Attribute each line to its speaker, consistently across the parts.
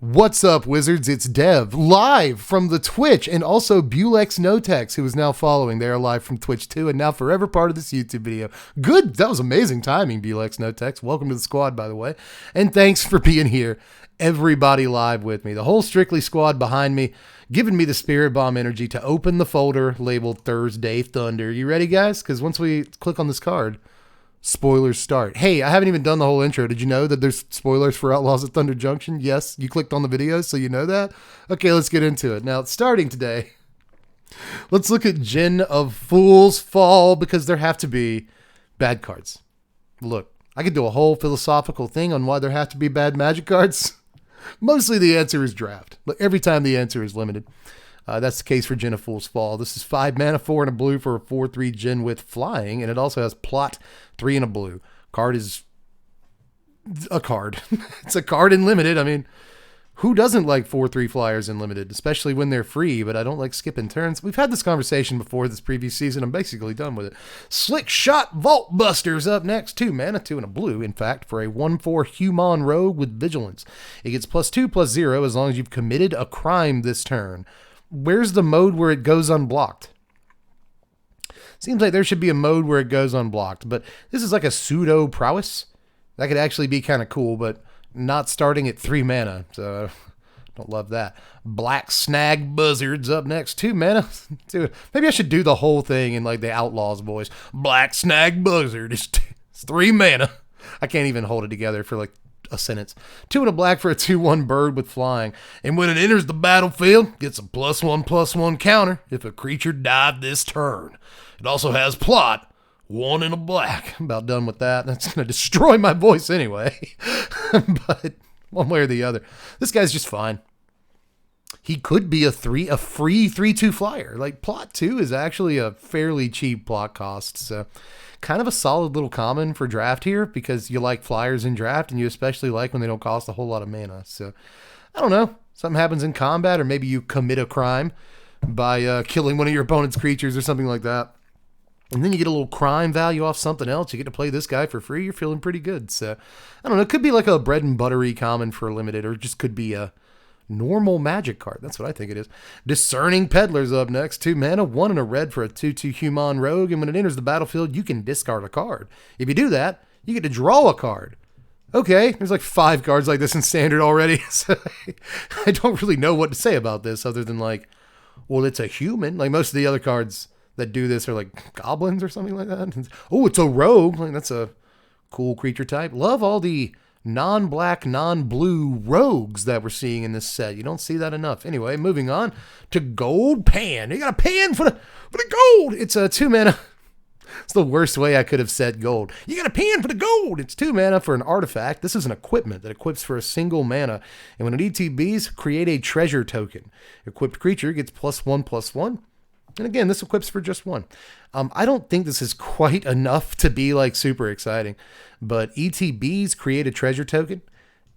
Speaker 1: What's up, wizards? It's Dev, live from the Twitch, and also Bulex Notex, who is now following. They are live from Twitch too, and now forever part of this YouTube video. Good, that was amazing timing, Bulex Notex. Welcome to the squad, by the way, and thanks for being here. Everybody live with me, the whole Strictly squad behind me, giving me the spirit bomb energy to open the folder labeled Thursday Thunder. You ready, guys? Because once we click on this card, spoilers start. Hey, I haven't even done the whole intro. Did you know that there's spoilers for Outlaws at Thunder Junction? Yes, you clicked on the video, so you know that? Okay, let's get into it. Now, starting today, let's look at Gin of Fool's Fall, because there have to be bad cards. Look, I could do a whole philosophical thing on why there have to be bad magic cards. Mostly the answer is draft. But every time the answer is limited. That's the case for Gin of Fool's Fall. This is 5 mana, 4 and a blue for a 4/3 Gin with flying, and it also has plot, 3 and a blue. Card is a card. It's a card in limited. I mean, who doesn't like 4/3 flyers in limited, especially when they're free, but I don't like skipping turns. We've had this conversation before this previous season. I'm basically done with it. Slick Shot Vault Busters up next. 2 mana, 2 and a blue, in fact, for a 1/4 human rogue with vigilance. It gets +2/+0 as long as you've committed a crime this turn. Where's the mode where it goes unblocked? Seems like there should be a mode where it goes unblocked, but this is like a pseudo prowess. That could actually be kind of cool, but not starting at 3 mana, so don't love that. Black Snag Buzzards up next. 2 mana. Maybe I should do the whole thing in like the Outlaws voice. Black Snag Buzzard. It's 3 mana. I can't even hold it together for like a sentence. 2 and a black for a 2/1 bird with flying. And when it enters the battlefield, gets a +1/+1 counter if a creature died this turn. It also has plot, 1 and a black. I'm about done with that. That's going to destroy my voice anyway. But one way or the other, this guy's just fine. He could be a free 3/2 flyer. Like, plot 2 is actually a fairly cheap plot cost, so kind of a solid little common for draft here, because you like flyers in draft, and you especially like when they don't cost a whole lot of mana. So, I don't know. Something happens in combat, or maybe you commit a crime by killing one of your opponent's creatures or something like that. And then you get a little crime value off something else. You get to play this guy for free. You're feeling pretty good. So, I don't know. It could be like a bread and buttery common for a limited, or just could be a normal magic card. That's what I think it is. Discerning Peddler's up next. 2 mana, 1 and a red for a 2/2 human rogue. And when it enters the battlefield, you can discard a card. If you do that, you get to draw a card. Okay, there's like 5 cards like this in standard already. So I don't really know what to say about this other than like, well, it's a human. Like most of the other cards that do this are like goblins or something like that. Oh, it's a rogue. Like that's a cool creature type. Love all the non-black, non-blue rogues that we're seeing in this set. You don't see that enough. Anyway, moving on to Gold Pan. You got a pan for the gold. It's a 2 mana. It's the worst way I could have said gold. You got a pan for the gold. It's 2 mana for an artifact. This is an equipment that equips for a single mana. And when it ETBs, create a treasure token. Equipped creature gets +1/+1. And again, this equips for just 1. I don't think this is quite enough to be like super exciting, but ETBs create a treasure token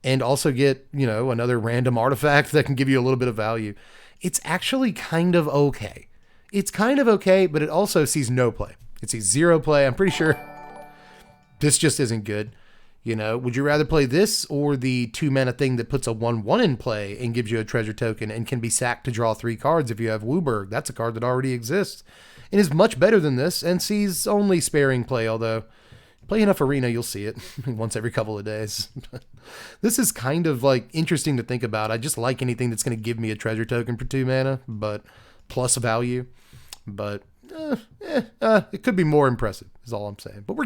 Speaker 1: and also get, you know, another random artifact that can give you a little bit of value. It's actually kind of okay. It's kind of okay, but it also sees no play. It sees 0 play. I'm pretty sure this just isn't good. You know, would you rather play this or the 2 mana thing that puts a 1/1 in play and gives you a treasure token and can be sacked to draw 3 cards if you have Wooburg? That's a card that already exists and is much better than this and sees only sparing play, although play enough Arena, you'll see it once every couple of days. This is kind of like interesting to think about. I just like anything that's going to give me a treasure token for 2 mana, but plus value. But it could be more impressive, is all I'm saying. But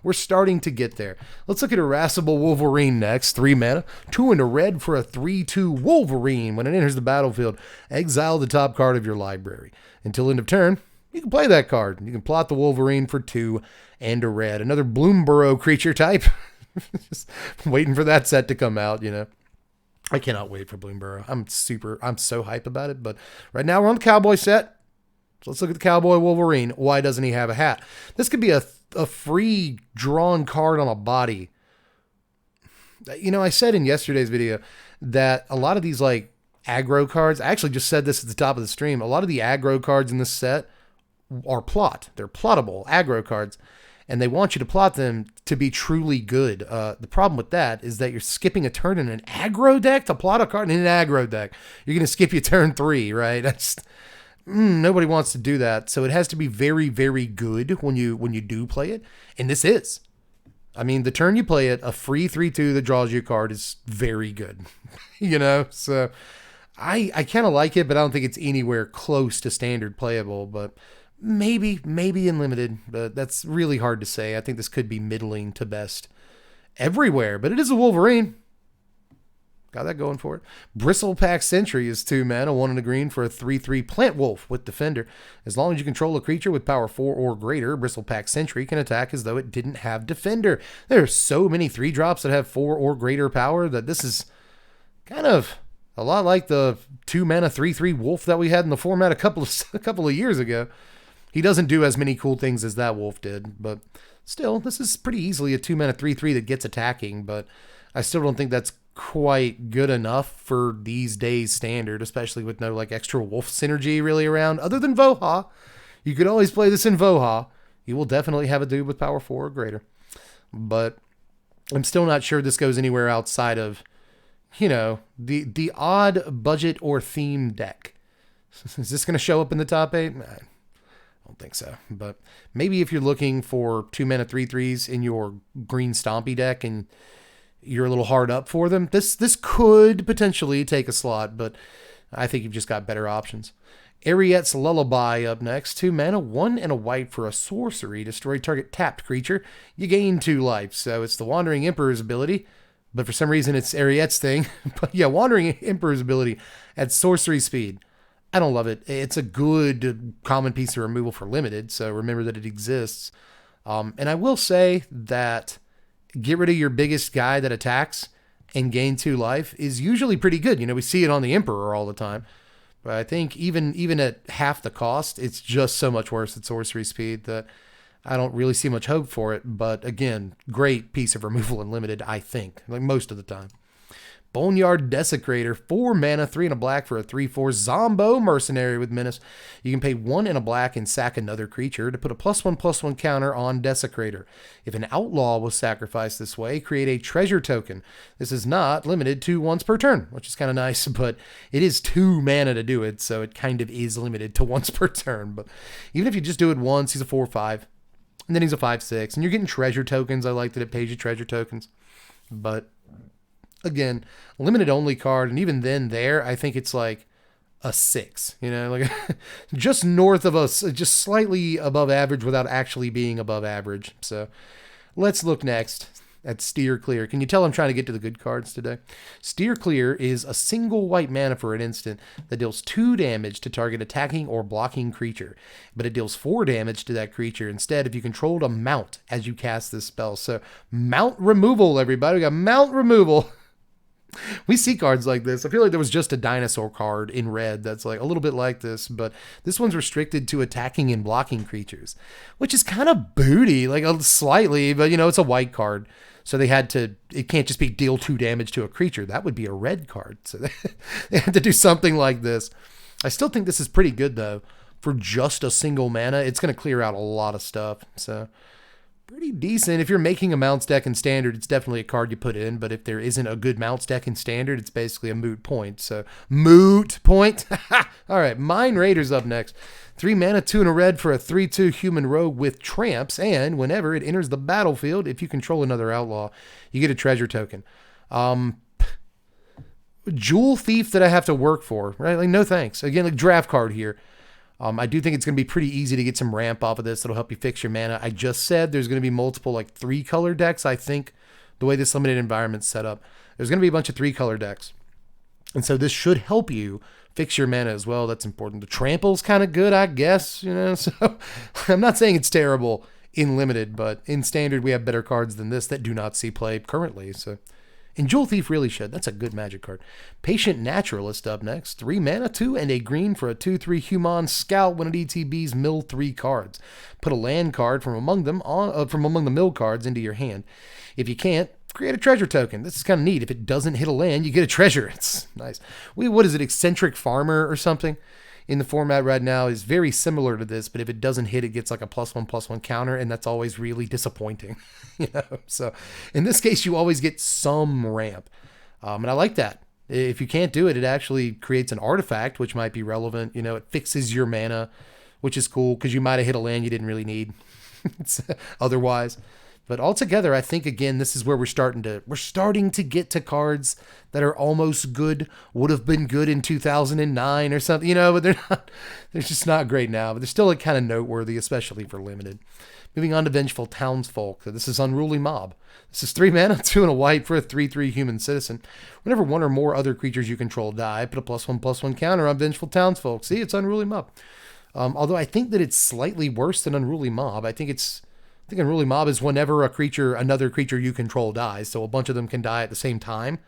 Speaker 1: we're starting to get there. Let's look at Irascible Wolverine next. 3 mana, 2 and a red for a 3/2 Wolverine. When it enters the battlefield, exile the top card of your library. Until end of turn, you can play that card. You can plot the Wolverine for 2 and a red. Another Bloomburrow creature type. Just waiting for that set to come out, you know. I cannot wait for Bloomburrow. I'm so hype about it. But right now we're on the Cowboy set. So let's look at the Cowboy Wolverine. Why doesn't he have a hat? This could be a free drawn card on a body. You know, I said in yesterday's video that a lot of these like aggro cards, I actually just said this at the top of the stream, a lot of the aggro cards in this set are plot. They're plottable aggro cards. and they want you to plot them to be truly good. The problem with that is that you're skipping a turn in an aggro deck to plot a card in an aggro deck. You're going to skip your turn 3, right? That's nobody wants to do that. So it has to be very, very good when you do play it, and this is. I mean, the turn you play it, a free 3/2 that draws you a card is very good, you know? So I kind of like it, but I don't think it's anywhere close to standard playable, but maybe in limited, but that's really hard to say. I think this could be middling to best everywhere, but it is a Wolverine. Got that going for it. Bristlepack Sentry is 2 mana, 1 and a green for a 3/3 Plant Wolf with Defender. As long as you control a creature with power 4 or greater, Bristlepack Sentry can attack as though it didn't have Defender. There are so many 3-drops that have 4 or greater power that this is kind of a lot like the 2 mana 3/3 Wolf that we had in the format a couple of years ago. He doesn't do as many cool things as that Wolf did, but still, this is pretty easily a 2 mana 3/3 that gets attacking, but I still don't think that's quite good enough for these days standard, especially with no like extra Wolf synergy really around other than Voha. You could always play this in Voha. You will definitely have a dude with power 4 or greater, but I'm still not sure this goes anywhere outside of, you know, the odd budget or theme deck. Is this going to show up in the top 8? I don't think so, but maybe if you're looking for 2 mana 3/3s in your green stompy deck and you're a little hard up for them, this could potentially take a slot, but I think you've just got better options. Ariette's Lullaby up next. 2 mana, 1 and a white for a sorcery. Destroy target tapped creature. You gain 2 life, so it's the Wandering Emperor's ability, but for some reason it's Ariette's thing. But yeah, Wandering Emperor's ability at sorcery speed. I don't love it. It's a good common piece of removal for limited, so remember that it exists. And I will say that get rid of your biggest guy that attacks and gain 2 life is usually pretty good. You know, we see it on the Emperor all the time. But I think even at half the cost, it's just so much worse at sorcery speed that I don't really see much hope for it. But again, great piece of removal in limited, I think, like most of the time. Boneyard Desecrator, 4 mana, 3 and a black for a 3/4 Zombo Mercenary with Menace. You can pay 1 and a black and sack another creature to put a +1/+1 counter on Desecrator. If an outlaw was sacrificed this way, create a treasure token. This is not limited to once per turn, which is kind of nice, but it is 2 mana to do it, so it kind of is limited to once per turn. But even if you just do it once, he's a 4/5, and then he's a 5/6, and you're getting treasure tokens. I like that it pays you treasure tokens, but again, limited only card, and even then there, I think it's like a 6, you know, like just north of us, just slightly above average without actually being above average. So let's look next at Steer Clear. Can you tell I'm trying to get to the good cards today? Steer Clear is a single white mana for an instant that deals 2 damage to target attacking or blocking creature, but it deals 4 damage to that creature instead if you controlled a mount as you cast this spell. So mount removal, everybody. We got mount removal. We see cards like this. I feel like there was just a dinosaur card in red that's like a little bit like this, but this one's restricted to attacking and blocking creatures, which is kind of booty, like slightly, but you know, it's a white card. So they had to, it can't just be deal 2 damage to a creature. That would be a red card. So they had to do something like this. I still think this is pretty good though. For just a single mana, it's going to clear out a lot of stuff. So pretty decent. If you're making a mounts deck in standard, it's definitely a card you put in, but if there isn't a good mounts deck in standard, it's basically a moot point. So moot point. All right, Mine Raiders up next. 3 mana, 2 and a red for a 3/2 human rogue with tramps, and whenever it enters the battlefield, if you control another outlaw, you get a treasure token. Jewel Thief that I have to work for, right? Like, no thanks. Again, like draft card here. I do think it's going to be pretty easy to get some ramp off of this. That'll help you fix your mana. I just said there's going to be multiple like 3-color decks. I think the way this limited environment's set up, there's going to be a bunch of 3-color decks. And so this should help you fix your mana as well. That's important. The trample's kind of good, I guess, you know. So I'm not saying it's terrible in limited, but in standard we have better cards than this that do not see play currently. So and Jewel Thief really should. That's a good magic card. Patient Naturalist up next. 3 mana, 2 and a green for a 2/3 Human Scout when it ETBs mill 3 cards. Put a land card from among the mill cards into your hand. If you can't, create a treasure token. This is kind of neat. If it doesn't hit a land, you get a treasure. It's nice. What is it, Eccentric Farmer or something? in the format right now is very similar to this, but if it doesn't hit, it gets like a +1/+1 counter, and that's always really disappointing. So in this case, you always get some ramp, and I like that. If you can't do it, it actually creates an artifact, which might be relevant. It fixes your mana, which is cool because you might have hit a land you didn't really need otherwise. But altogether, I think, again, this is where we're starting to get to cards that are almost good, would have been good in 2009 or something, but they're just not great now, but they're still like kind of noteworthy, especially for limited. Moving on to Vengeful Townsfolk. This is Unruly Mob. This is 3 mana, 2 and a white for a 3/3 human citizen. Whenever one or more other creatures you control die, put a +1/+1 counter on Vengeful Townsfolk. See, it's Unruly Mob. Although I think that it's slightly worse than Unruly Mob. I think Unruly Mob is whenever another creature you control dies, so a bunch of them can die at the same time,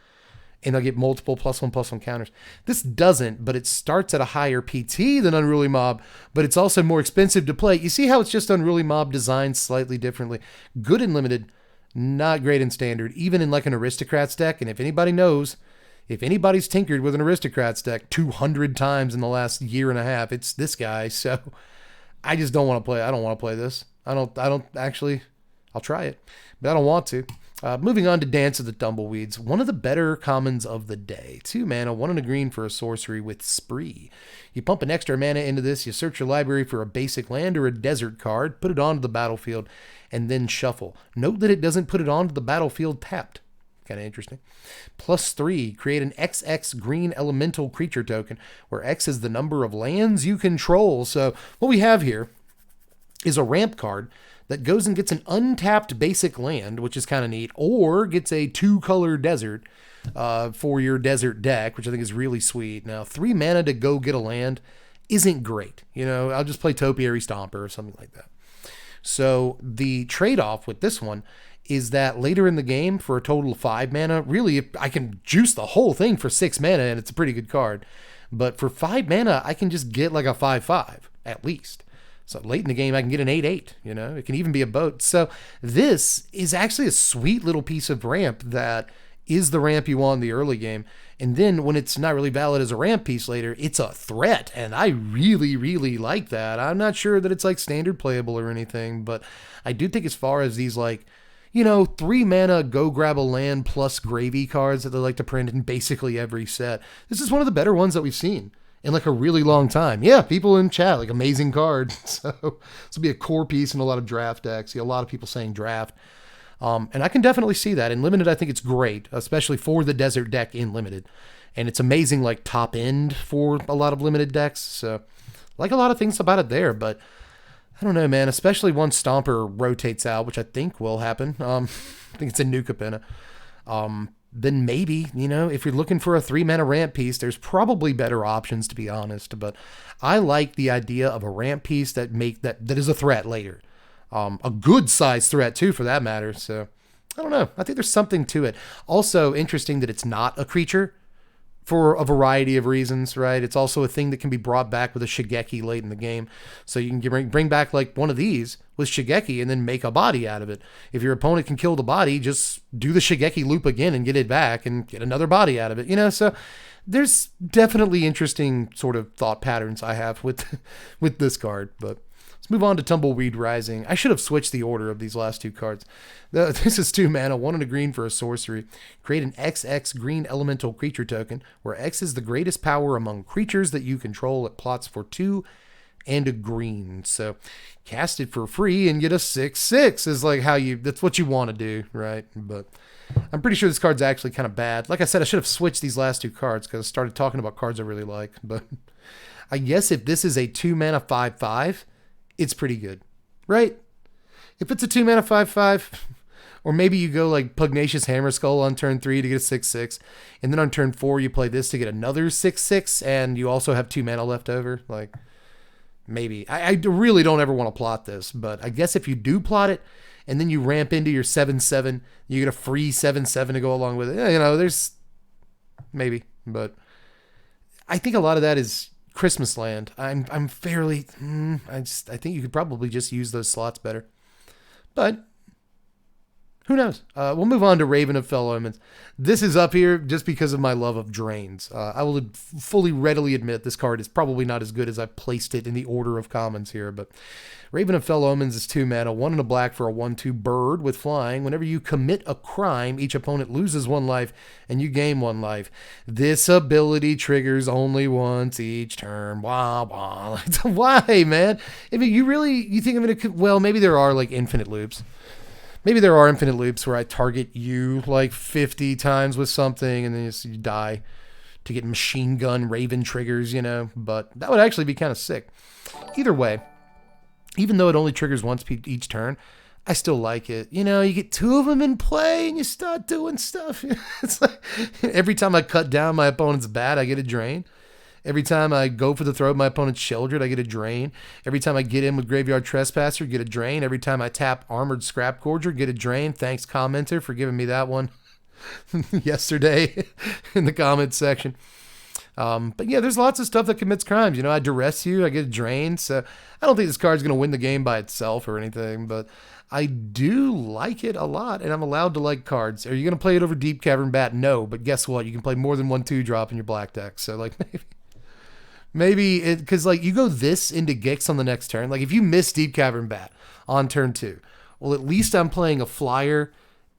Speaker 1: and they'll get multiple +1/+1 counters. This doesn't, but it starts at a higher PT than Unruly Mob, but it's also more expensive to play. You see how it's just Unruly Mob designed slightly differently. Good in limited, not great in standard, even in like an Aristocrats deck, and if anybody's tinkered with an Aristocrats deck 200 times in the last year and a half, it's this guy, so I just don't want to play. I don't want to play this. I don't actually, I'll try it, but I don't want to. Moving on to Dance of the Tumbleweeds, one of the better commons of the day. 2 mana, 1 and a green for a sorcery with Spree. You pump an extra mana into this, you search your library for a basic land or a desert card, put it onto the battlefield, and then shuffle. Note that it doesn't put it onto the battlefield tapped. Kind of interesting. +3, create an XX green elemental creature token, where X is the number of lands you control. So what we have here is a ramp card that goes and gets an untapped basic land, which is kind of neat, or gets a 2-color desert for your desert deck, which I think is really sweet. Now, 3 mana to go get a land isn't great. I'll just play Topiary Stomper or something like that. So the trade-off with this one is that later in the game, for a total of 5 mana, really, I can juice the whole thing for 6 mana, and it's a pretty good card. But for 5 mana, I can just get like a 5/5, at least. So late in the game, I can get an 8/8, it can even be a boat. So this is actually a sweet little piece of ramp that is the ramp you want in the early game. And then when it's not really valid as a ramp piece later, it's a threat. And I really, really like that. I'm not sure that it's like standard playable or anything, but I do think as far as these 3 mana go grab a land plus gravy cards that they like to print in basically every set, this is one of the better ones that we've seen in like a really long time. Yeah, people in chat, like, amazing card. So this will be a core piece in a lot of draft decks. See a lot of people saying draft. And I can definitely see that. In limited, I think it's great, especially for the desert deck in limited. And it's amazing, like, top end for a lot of limited decks. So like a lot of things about it there, but I don't know, man, especially once Stomper rotates out, which I think will happen. I think it's a New Capenna. Then maybe, if you're looking for a 3 mana ramp piece, there's probably better options, to be honest. But I like the idea of a ramp piece that is a threat later. A good size threat too, for that matter. So I don't know. I think there's something to it. Also interesting that it's not a creature for a variety of reasons, right? It's also a thing that can be brought back with a Shigeki late in the game. So you can bring back like one of these with Shigeki and then make a body out of it. If your opponent can kill the body, just do the Shigeki loop again and get it back and get another body out of it. So there's definitely interesting sort of thought patterns I have with this card. But let's move on to Tumbleweed Rising. I should have switched the order of these last 2 cards. This is 2 mana, 1 and a green for a sorcery. Create an XX green elemental creature token, where X is the greatest power among creatures that you control. It plots for 2 and a green. So cast it for free and get a 6/6 is like that's what you want to do, right? But I'm pretty sure this card's actually kind of bad. Like I said, I should have switched these last 2 cards because I started talking about cards I really like. But I guess if this is a 2 mana 5/5, it's pretty good, right? If it's a 2 mana 5/5, or maybe you go like Pugnacious Hammerskull on turn 3 to get a 6/6, and then on turn 4 you play this to get another 6/6, and you also have 2 mana left over. Like, maybe. I really don't ever want to plot this, but I guess if you do plot it, and then you ramp into your 7/7, you get a free 7/7 to go along with it. There's maybe, but I think a lot of that is Christmas Land. I'm fairly, I think you could probably just use those slots better. But Who knows? We'll move on to Raven of Fell Omens. This is up here just because of my love of drains. I will fully readily admit this card is probably not as good as I placed it in the order of commons here, but Raven of Fell Omens is 2 mana, 1 and a black for a 1/2 bird with flying. Whenever you commit a crime, each opponent loses 1 life and you gain 1 life. This ability triggers only once each turn. Wah, wah. Why, man? I mean, you think I'm going to, well, maybe there are like infinite loops. Maybe there are infinite loops where I target you like 50 times with something and then you die to get machine gun Raven triggers, you know, but that would actually be kind of sick. Either way, even though it only triggers once each turn, I still like it. You know, you get 2 of them in play and you start doing stuff. It's like every time I cut down my opponent's bat, I get a drain. Every time I go for the throw of my opponent's Sheldred, I get a drain. Every time I get in with Graveyard Trespasser, get a drain. Every time I tap Armored Scrap Gorger, get a drain. Thanks, commenter, for giving me that one yesterday in the comments section. But yeah, there's lots of stuff that commits crimes. You know, I duress you, I get a drain. So I don't think this card's going to win the game by itself or anything, but I do like it a lot, and I'm allowed to like cards. Are you going to play it over Deep Cavern Bat? No, but guess what? You can play more than 1 2-drop in your black deck. So like maybe it, because like you go this into Gix on the next turn. Like if you miss Deep Cavern Bat on turn 2, well, at least I'm playing a flyer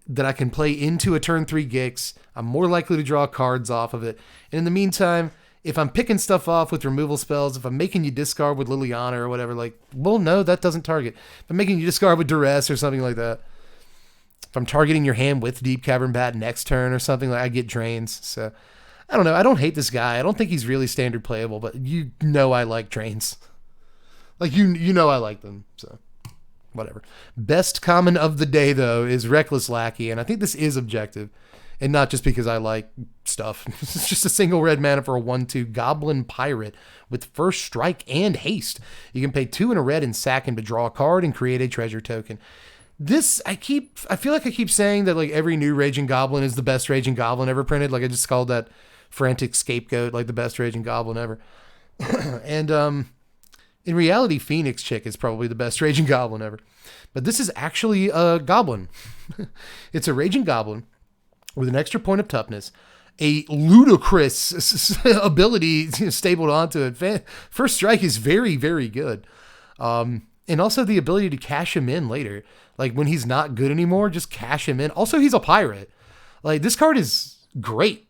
Speaker 1: that I can play into a turn 3 Gix. I'm more likely to draw cards off of it. And in the meantime, if I'm picking stuff off with removal spells, if I'm making you discard with Liliana or whatever, like, well, no, that doesn't target. If I'm making you discard with Duress or something like that, if I'm targeting your hand with Deep Cavern Bat next turn or something, like I get drains. So I don't know. I don't hate this guy. I don't think he's really standard playable, but you know I like drains. Like you know I like them. So whatever. Best common of the day though is Reckless Lackey, and I think this is objective, and not just because I like stuff. It's just a single red mana for a 1/2 Goblin Pirate with first strike and haste. You can pay 2 and a red and sack him to draw a card and create a treasure token. This, I feel like I keep saying that like every new Raging Goblin is the best Raging Goblin ever printed. Like I just called that Frantic Scapegoat like the best Raging Goblin ever. And in reality, Phoenix Chick is probably the best Raging Goblin ever. But this is actually a Goblin. It's a Raging Goblin with an extra point of toughness, a ludicrous ability stapled onto it. First strike is very, very good. And also the ability to cash him in later. Like when he's not good anymore, just cash him in. Also, he's a pirate. Like this card is great.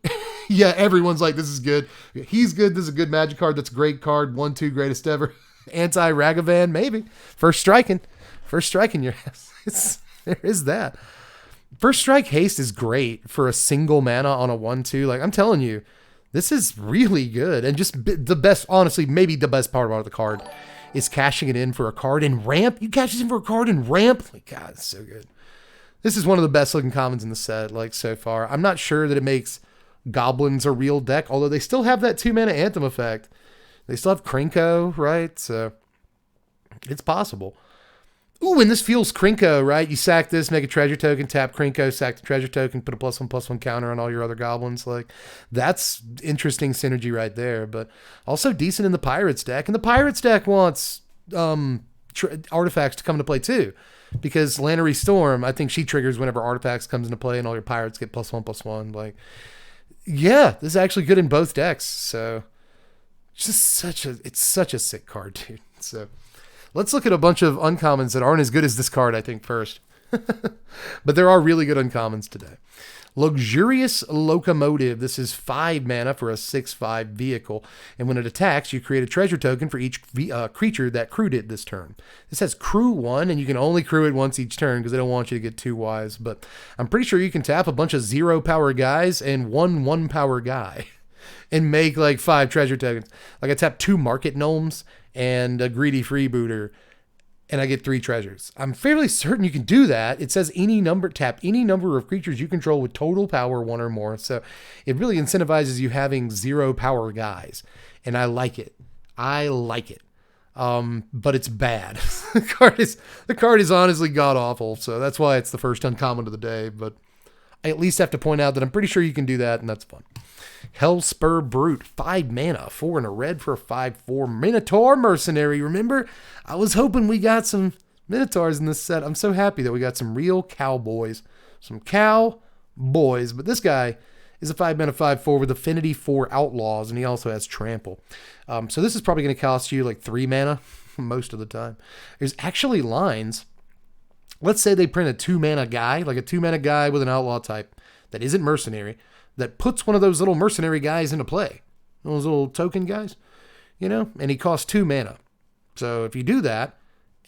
Speaker 1: Yeah, everyone's like, this is good. He's good. This is a good Magic card. That's a great card. 1/2 greatest ever. Anti-Ragavan, maybe. First striking your ass. There is that. First strike haste is great for a single mana on a 1/2. Like I'm telling you, this is really good. And just the best, honestly, maybe the best part about the card is cashing it in for a card in ramp. You cash it in for a card in ramp. Like, God, it's so good. This is one of the best looking commons in the set, like so far. I'm not sure that it makes Goblins a real deck, although they still have that 2 mana Anthem effect. They still have Krinko, right? So it's possible. Ooh, and this feels Krinko, right? You sack this, make a treasure token, tap Krinko, sack the treasure token, put a +1/+1 counter on all your other goblins. Like, that's interesting synergy right there. But also decent in the Pirates deck. And the Pirates deck wants artifacts to come into play too. Because Lannery Storm, I think she triggers whenever artifacts comes into play and all your pirates get +1/+1. Like, yeah, this is actually good in both decks. So just it's such a sick card, dude. So let's look at a bunch of uncommons that aren't as good as this card, I think, first. But there are really good uncommons today. Luxurious Locomotive. This is 5 mana for a 6/5 vehicle. And when it attacks, you create a treasure token for each creature that crewed it this turn. This has crew 1, and you can only crew it once each turn because they don't want you to get too wise. But I'm pretty sure you can tap a bunch of 0 power guys and 1 power guy and make like 5 treasure tokens. Like I tap 2 market gnomes and a greedy freebooter, and I get 3 treasures. I'm fairly certain you can do that. It says tap any number of creatures you control with total power 1 or more. So it really incentivizes you having 0 power guys. And I like it. But it's bad. The card is honestly god awful. So that's why it's the first uncommon of the day. But I at least have to point out that I'm pretty sure you can do that, and that's fun. Hellspur Brute, 5 mana, 4 and a red for a 5/4 Minotaur Mercenary. Remember, I was hoping we got some Minotaurs in this set. I'm so happy that we got some real cowboys some cow boys. But this guy is a 5-mana 5/4 with affinity for Outlaws, and he also has trample. So this is probably going to cost you like 3 mana most of the time. There's actually lines. Let's say they print a 2-mana guy, like a 2-mana guy with an Outlaw type that isn't mercenary, that puts one of those little mercenary guys into play. Those little token guys, you know, and he costs 2 mana. So if you do that,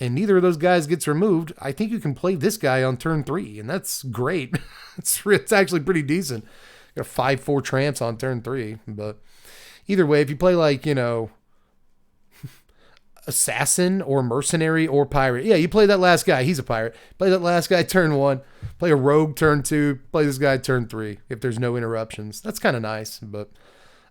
Speaker 1: and neither of those guys gets removed, I think you can play this guy on turn 3, and that's great. It's actually pretty decent. You got 5/4 tramps on turn 3, but either way, if you play like, you know, assassin or mercenary or pirate, yeah, you play that last guy, he's a pirate. Play that last guy turn 1, play a rogue turn 2, play this guy turn 3 if there's no interruptions. That's kind of nice, but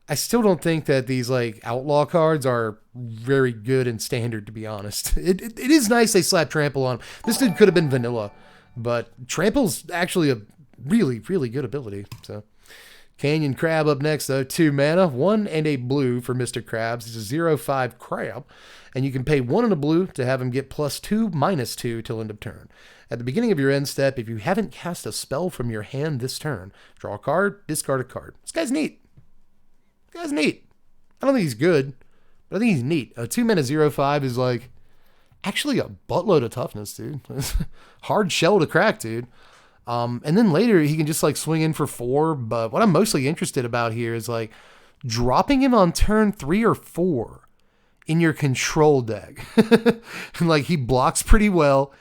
Speaker 1: I still don't think that these like outlaw cards are very good and standard, to be honest. It is nice they slap trample on him. This dude could have been vanilla, but trample's actually a really, really good ability. So Canyon Crab up next, though. 2 mana, 1 and a blue for Mr. Krabs. He's a 0/5 crab, and you can pay 1 and a blue to have him get +2/-2 till end of turn. At the beginning of your end step, if you haven't cast a spell from your hand this turn, draw a card, discard a card. This guy's neat. I don't think he's good, but I think he's neat. A 2 mana 0/5 is like actually a buttload of toughness, dude. Hard shell to crack, dude. And then later he can just like swing in for 4. But what I'm mostly interested about here is like dropping him on turn 3 or 4 in your control deck. And like he blocks pretty well.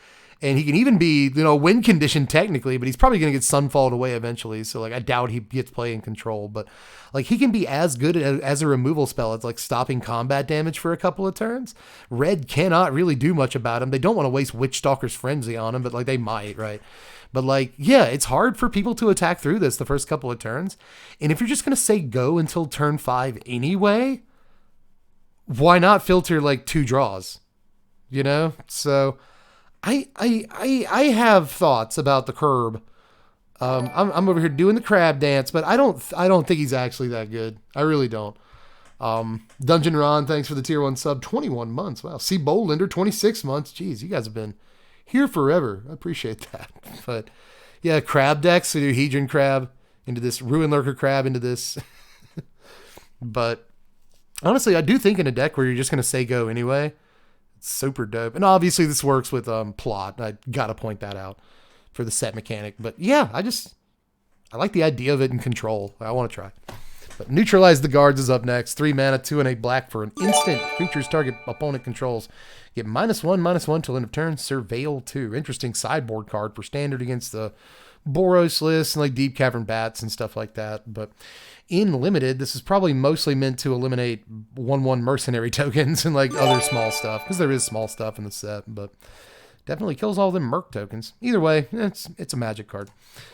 Speaker 1: And he can even be, you know, win condition technically, but he's probably going to get sunfalled away eventually. So like I doubt he gets play in control, but like he can be as good as a removal spell. It's like stopping combat damage for a couple of turns. Red cannot really do much about him. They don't want to waste Witchstalker's Frenzy on him, but like they might, right? But like, yeah, it's hard for people to attack through this the first couple of turns. And if you're just going to say go until turn 5 anyway, why not filter like 2 draws, you know? So I have thoughts about the curb. I'm over here doing the crab dance, but I don't think he's actually that good. I really don't. Dungeon Ron, thanks for the tier 1 sub. 21 months. Wow. C Bowlinder, 26 months. Jeez, you guys have been here forever. I appreciate that. But yeah, crab decks. So do Hedron Crab into this, Ruin Lurker Crab into this. But honestly, I do think in a deck where you're just going to say go anyway, super dope. And obviously this works with plot. I gotta point that out for the set mechanic. But yeah, I like the idea of it in control. I want to try. But Neutralize the Guards is up next. 3 mana, 2 and a black for an instant. Creatures target opponent controls get -1/-1 till end of turn. Surveil 2. Interesting sideboard card for standard against the Boros list and like Deep Cavern Bats and stuff like that. But in limited, this is probably mostly meant to eliminate 1/1 mercenary tokens and like other small stuff, because there is small stuff in the set, but definitely kills all them merc tokens. Either way, it's a magic card.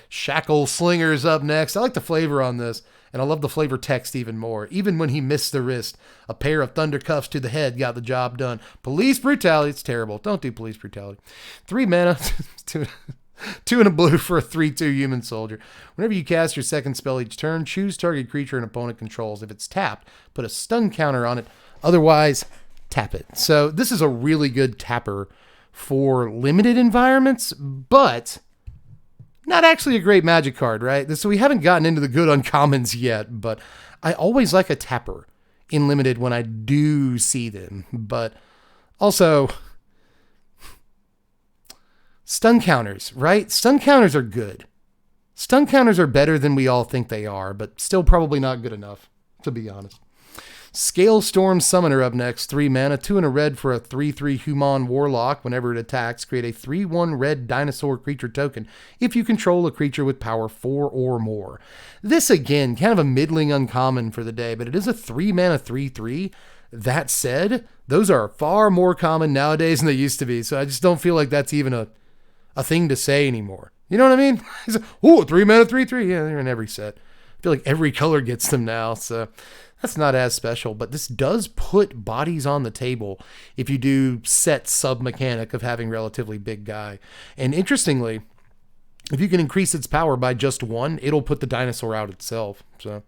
Speaker 1: Shackle Slinger's up next. I like the flavor on this, and I love the flavor text even more. Even when he missed the wrist, a pair of thunder cuffs to the head got the job done. Police brutality. It's terrible. Don't do police brutality. 3 mana, 2 and a blue for a 3/2 human soldier. Whenever you cast your second spell each turn, choose target creature an opponent controls. If it's tapped, put a stun counter on it. Otherwise, tap it. So this is a really good tapper for limited environments, but not actually a great magic card, right? So we haven't gotten into the good uncommons yet, but I always like a tapper in limited when I do see them. But also, stun counters, right? Stun counters are good. Stun counters are better than we all think they are, but still probably not good enough, to be honest. Scale Storm Summoner up next. 3 mana, 2 and a red for a 3/3 Human Warlock. Whenever it attacks, create a 3/1 red dinosaur creature token if you control a creature with power 4 or more. This, again, kind of a middling uncommon for the day, but it is a 3 mana 3/3. That said, those are far more common nowadays than they used to be, so I just don't feel like that's even a thing to say anymore. You know what I mean? Oh, 3 mana 3/3. Yeah, they're in every set. I feel like every color gets them now, so that's not as special. But this does put bodies on the table if you do set sub-mechanic of having relatively big guy. And interestingly, if you can increase its power by just 1, it'll put the dinosaur out itself. So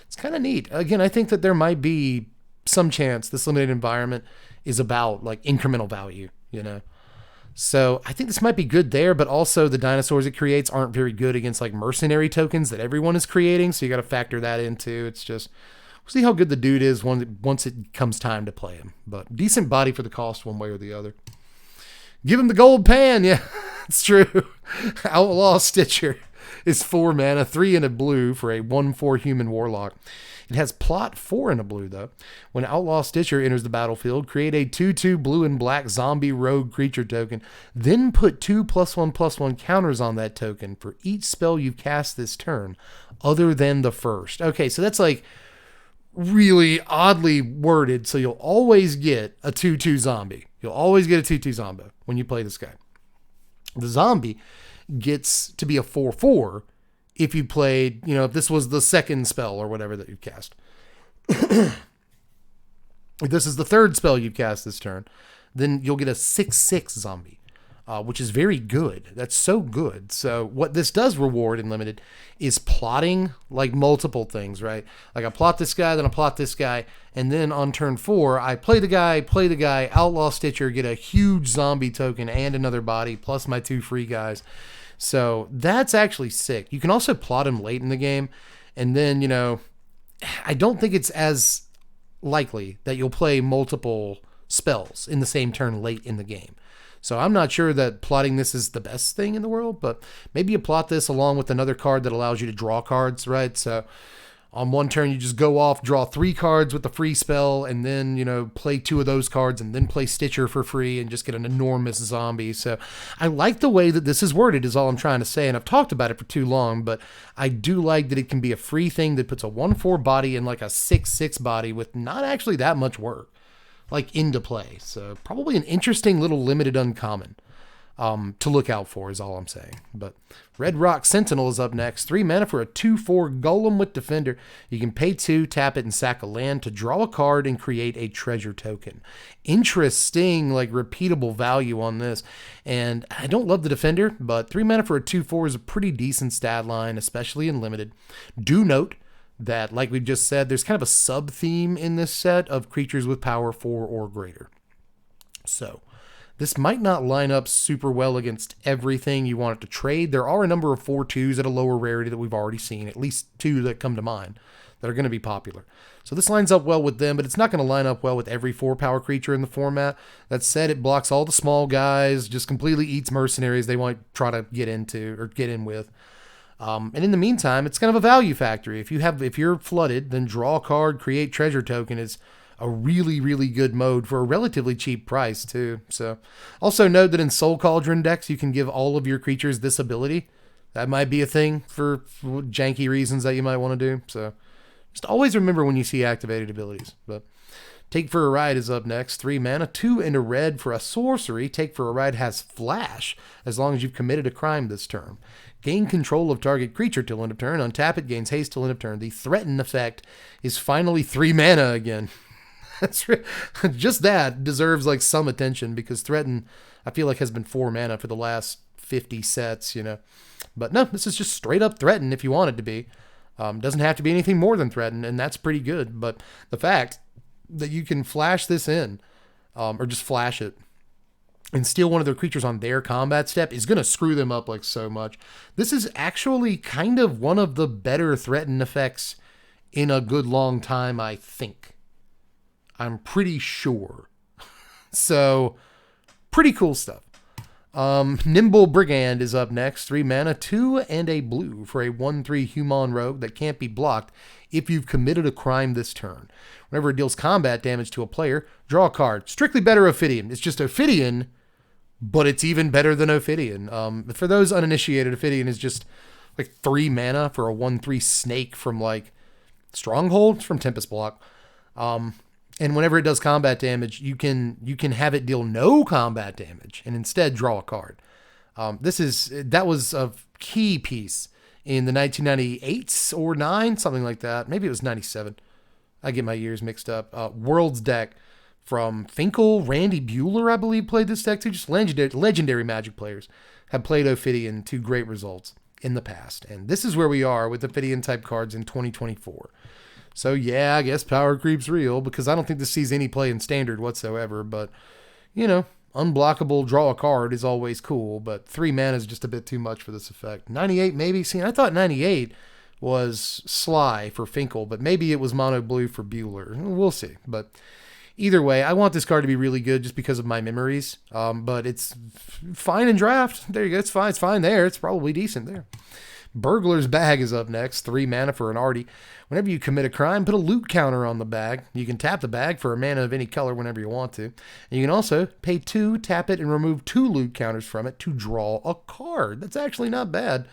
Speaker 1: it's kind of neat. Again, I think that there might be some chance this limited environment is about like incremental value, you know? So I think this might be good there, but also the dinosaurs it creates aren't very good against like mercenary tokens that everyone is creating. So you got to factor that in too. It's just, we'll see how good the dude is once it comes time to play him. But decent body for the cost one way or the other. Give him the gold pan. Yeah, it's true. Outlaw Stitcher is 4 mana, 3 and a blue for a 1/4 human warlock. It has plot 4 and a blue, though. When Outlaw Stitcher enters the battlefield, create a 2/2 blue and black zombie rogue creature token. Then put 2 +1/+1 counters on that token for each spell you cast this turn, other than the first. Okay, so that's like really oddly worded. So you'll always get a 2/2 zombie. You'll always get a 2/2 zombie when you play this guy. The zombie gets to be a 4/4 if you played, if this was the second spell or whatever that you cast. If this is the third spell you cast this turn, then you'll get a 6/6 zombie, which is very good. That's so good. So what this does reward in Limited is plotting like multiple things, right? Like I plot this guy, then I plot this guy, and then on turn 4, I play the guy, Outlaw Stitcher, get a huge zombie token and another body, plus my 2 free guys. So that's actually sick. You can also plot him late in the game. And then, I don't think it's as likely that you'll play multiple spells in the same turn late in the game. So I'm not sure that plotting this is the best thing in the world, but maybe you plot this along with another card that allows you to draw cards, right? So on one turn, you just go off, draw 3 cards with the free spell, and then, play 2 of those cards, and then play Stitcher for free and just get an enormous zombie. So I like the way that this is worded is all I'm trying to say, and I've talked about it for too long, but I do like that it can be a free thing that puts a 1/4 body and like a 6/6 body with not actually that much work, like into play. So probably an interesting little limited uncommon to look out for is all I'm saying. But Red Rock Sentinel is up next. 3 mana for a 2/4 golem with Defender. You can pay 2, tap it, and sack a land to draw a card and create a treasure token. Interesting, like repeatable value on this. And I don't love the Defender, but 3 mana for a 2/4 is a pretty decent stat line, especially in Limited. Do note that, like we just said, there's kind of a sub-theme in this set of creatures with power 4 or greater. So this might not line up super well against everything you want it to trade. There are a number of 4/2s at a lower rarity that we've already seen, at least 2 that come to mind that are going to be popular. So this lines up well with them, but it's not going to line up well with every 4-power creature in the format. That said, it blocks all the small guys, just completely eats mercenaries they might try to get into or get in with. And in the meantime, it's kind of a value factory. If you're flooded, then draw a card, create treasure token is a really, really good mode for a relatively cheap price too. So also note that in Soul Cauldron decks, you can give all of your creatures this ability. That might be a thing for janky reasons that you might want to do. So just always remember when you see activated abilities. But Take for a Ride is up next. 3 mana, 2 and a red for a sorcery. Take for a Ride has Flash as long as you've committed a crime this turn. Gain control of target creature till end of turn. Untap it, gains haste till end of turn. The threaten effect is finally 3 mana again. Just that deserves like some attention because Threaten, I feel like, has been 4 mana for the last 50 sets, But no, this is just straight up Threaten if you want it to be. Doesn't have to be anything more than Threaten, and that's pretty good. But the fact that you can flash this in, or just flash it, and steal one of their creatures on their combat step is going to screw them up like so much. This is actually kind of one of the better Threaten effects in a good long time, I think. I'm pretty sure. So, pretty cool stuff. Nimble Brigand is up next. 3 mana, 2 and a blue for a 1/3 human rogue that can't be blocked if you've committed a crime this turn. Whenever it deals combat damage to a player, draw a card. Strictly better Ophidian. It's just Ophidian, but it's even better than Ophidian. For those uninitiated, Ophidian is just like 3 mana for a 1/3 snake from like Stronghold from Tempest Block. And whenever it does combat damage, you can have it deal no combat damage and instead draw a card. That was a key piece in the 1998 or 9, something like that. Maybe it was 97. I get my years mixed up. World's deck from Finkel, Randy Bueller, I believe, played this deck too. Just legendary Magic players have played Ophidian to great results in the past. And this is where we are with Ophidian type cards in 2024. So yeah, I guess power creep's real because I don't think this sees any play in Standard whatsoever. But, unblockable, draw a card is always cool, but 3 mana is just a bit too much for this effect. 98 maybe? See, I thought 98 was Sly for Finkel, but maybe it was mono blue for Bueller. We'll see. But either way, I want this card to be really good just because of my memories. But it's fine in draft. There you go. It's fine. It's fine there. It's probably decent there. Burglar's Bag is up next. 3 mana for an arty. Whenever you commit a crime, put a loot counter on the bag. You can tap the bag for a mana of any color whenever you want to. And you can also pay 2, tap it, and remove 2 loot counters from it to draw a card. That's actually not bad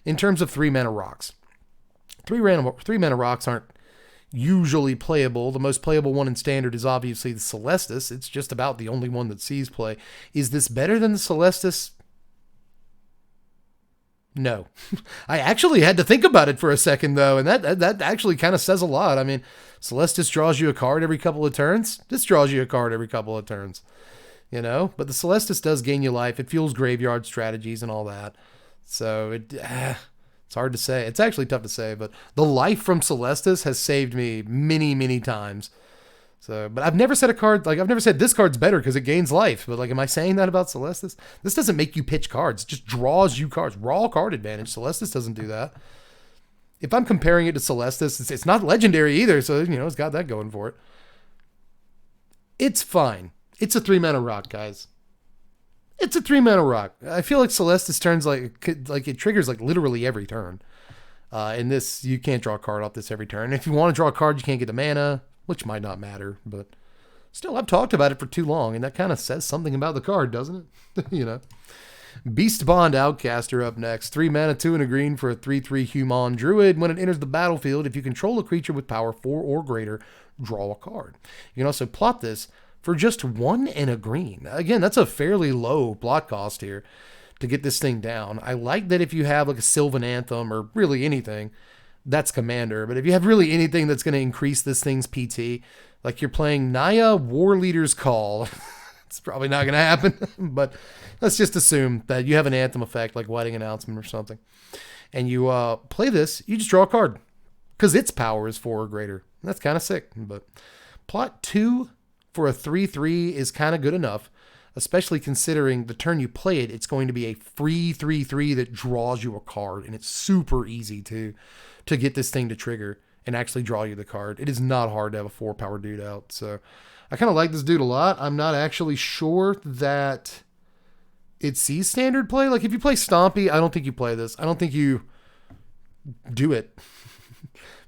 Speaker 1: in terms of 3 mana rocks. 3 mana rocks aren't usually playable. The most playable one in Standard is obviously the Celestus. It's just about the only one that sees play. Is this better than the Celestus? No. I actually had to think about it for a second, though, and that actually kind of says a lot. I mean, Celestus draws you a card every couple of turns. This draws you a card every couple of turns, you know? But the Celestus does gain you life. It fuels graveyard strategies and all that. So it's hard to say. It's actually tough to say, but the life from Celestus has saved me many, many times. So, but I've never said I've never said this card's better because it gains life. But like, am I saying that about Celestus? This doesn't make you pitch cards. It just draws you cards. Raw card advantage. Celestus doesn't do that. If I'm comparing it to Celestus, it's not legendary either. So, you know, it's got that going for it. It's fine. It's a 3 mana rock, guys. It's a 3 mana rock. I feel like Celestus turns like it triggers like literally every turn. In this, you can't draw a card off this every turn. If you want to draw a card, you can't get the mana, which might not matter, but still, I've talked about it for too long, and that kind of says something about the card, doesn't it? You know. Beast Bond Outcaster up next. 3 mana, 2 and a green for a 3/3 human druid. When it enters the battlefield, if you control a creature with power 4 or greater, draw a card. You can also plot this for just 1 and a green. Again, that's a fairly low plot cost here to get this thing down. I like that if you have like a Sylvan Anthem or really anything, that's commander. But if you have really anything that's going to increase this thing's PT, like you're playing Naya War Leader's Call, it's probably not going to happen, but let's just assume that you have an Anthem effect like Wedding Announcement or something, and you play this, you just draw a card because its power is 4 or greater. That's kind of sick, but plot 2 for a 3/3 is kind of good enough, especially considering the turn you play it, it's going to be a free 3/3 that draws you a card, and it's super easy to get this thing to trigger and actually draw you the card. It is not hard to have a 4 power dude out. So I kind of like this dude a lot. I'm not actually sure that it sees Standard play. Like if you play Stompy, I don't think you play this. I don't think you do it.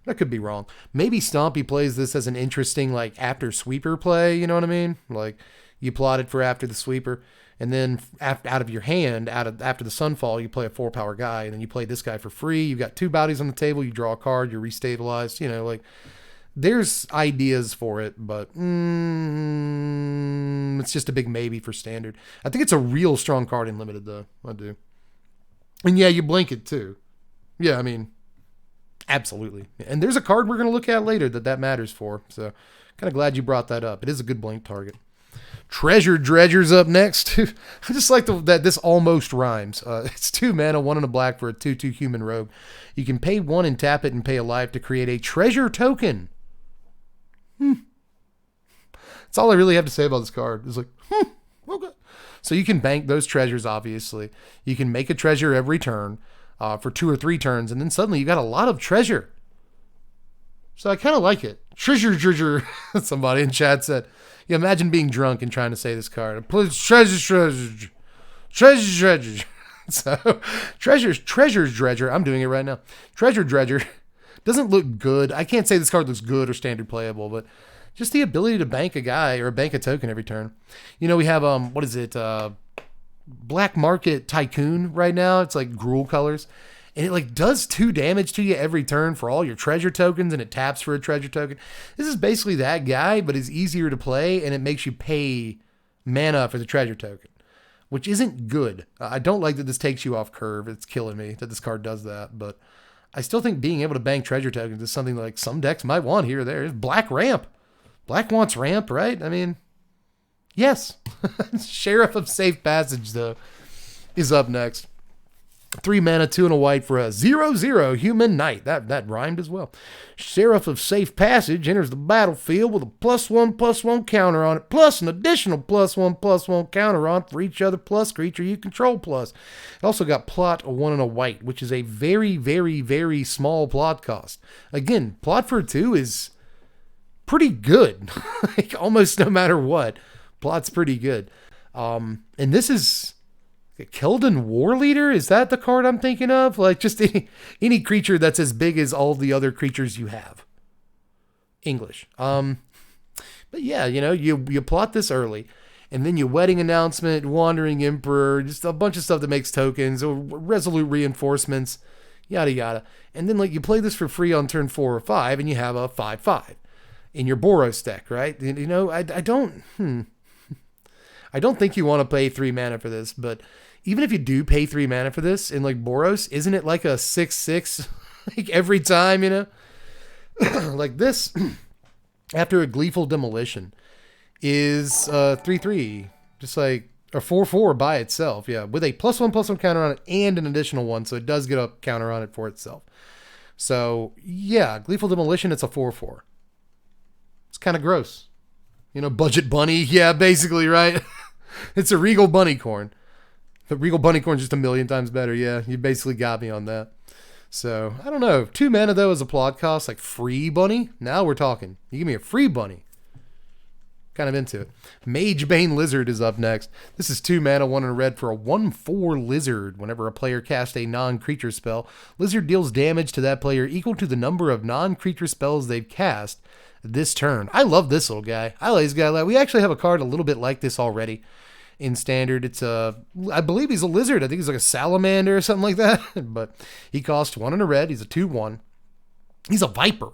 Speaker 1: That could be wrong. Maybe Stompy plays this as an interesting like after sweeper play. You know what I mean? Like you plot it for after the sweeper. And then out of your hand, after the Sunfall, you play a 4 power guy, and then you play this guy for free. You've got 2 bounties on the table. You draw a card. You're restabilized. You know, like there's ideas for it, but it's just a big maybe for Standard. I think it's a real strong card in Limited, though. I do. And yeah, you blink it too. Yeah, I mean, absolutely. And there's a card we're going to look at later that matters for. So kind of glad you brought that up. It is a good blink target. Treasure Dredger's up next. I just like that this almost rhymes. It's 2 mana, 1 and a black for a 2/2 human rogue. You can pay 1 and tap it and pay a life to create a treasure token. That's all I really have to say about this card. It's like, okay. So you can bank those treasures, obviously. You can make a treasure every turn for 2 or 3 turns, and then suddenly you got a lot of treasure. So I kind of like it. Treasure. Somebody in chat said, yeah, imagine being drunk and trying to say this card. Treasure. So, Treasure's Dredger. I'm doing it right now. Treasure Dredger doesn't look good. I can't say this card looks good or Standard playable, but just the ability to bank a guy or bank a token every turn. You know, we have, what is it? Black Market Tycoon right now. It's like Gruul colors. And it like does 2 damage to you every turn for all your treasure tokens, and it taps for a treasure token. This is basically that guy, but it's easier to play, and it makes you pay mana for the treasure token, which isn't good. I don't like that this takes you off curve. It's killing me that this card does that, but I still think being able to bank treasure tokens is something like some decks might want here or there. It's Black Ramp. Black wants ramp, right? I mean, yes. Sheriff of Safe Passage, though, is up next. 3 mana, 2 and a white for a 0/0 human knight. That rhymed as well. Seraph of Safe Passage enters the battlefield with a +1/+1 counter on it, plus an additional +1/+1 counter on for each other plus creature you control plus. It also got plot, a 1 and a white, which is a very, very, very small plot cost. Again, plot for 2 is pretty good. Like, almost no matter what. Plot's pretty good. And this is Keldon War Leader? Is that the card I'm thinking of? Like, just any creature that's as big as all the other creatures you have. English. But yeah, you know, you plot this early, and then your Wedding Announcement, Wandering Emperor, just a bunch of stuff that makes tokens, or Resolute Reinforcements, yada yada. And then, like, you play this for free on turn 4 or 5, and you have a 5/5 in your Boros deck, right? You know, I don't think you want to pay 3 mana for this, but even if you do pay 3 mana for this in, like, Boros, isn't it like a 6/6 like every time, you know? Like this, after a Gleeful Demolition, is 3/3, just like a 4/4 by itself, yeah, with a +1/+1 counter on it and an additional one, so it does get a counter on it for itself. So yeah, Gleeful Demolition, it's a 4/4. It's kind of gross. You know, budget bunny, yeah, basically, right? It's a Regal Bunnycorn. The Regal Bunnycorn's just a million times better, yeah. You basically got me on that. So, I don't know. 2 mana, though, is a plot cost. Like, free bunny? Now we're talking. You give me a free bunny. Kind of into it. Magebane Lizard is up next. This is 2 mana, 1 and a red for a 1/4 Lizard. Whenever a player casts a non-creature spell, Lizard deals damage to that player equal to the number of non-creature spells they've cast this turn. I love this little guy. I like this guy a lot. We actually have a card a little bit like this already in Standard. It's I believe he's a lizard. I think he's like a salamander or something like that. But he costs 1 and a red. He's a 2/1. He's a Viper.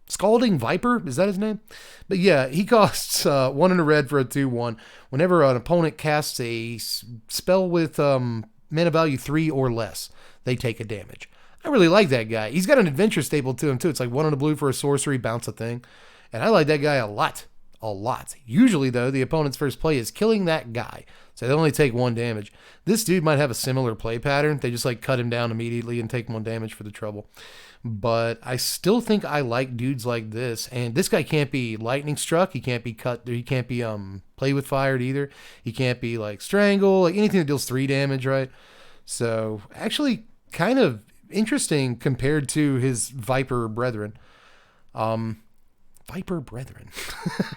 Speaker 1: Scalding Viper? Is that his name? But yeah, he costs 1 and a red for a 2/1. Whenever an opponent casts a spell with mana value 3 or less, they take a damage. I really like that guy. He's got an adventure staple to him too. It's like 1 and a blue for a sorcery, bounce a thing. And I like that guy a lot. A lot. Usually, though, the opponent's first play is killing that guy. So they only take 1 damage. This dude might have a similar play pattern. They just like cut him down immediately and take 1 damage for the trouble. But I still think I like dudes like this. And this guy can't be lightning struck. He can't be cut. He can't be play with fired either. He can't be like strangle. Like anything that deals 3 damage, right? So actually kind of interesting compared to his Viper brethren. Viper brethren.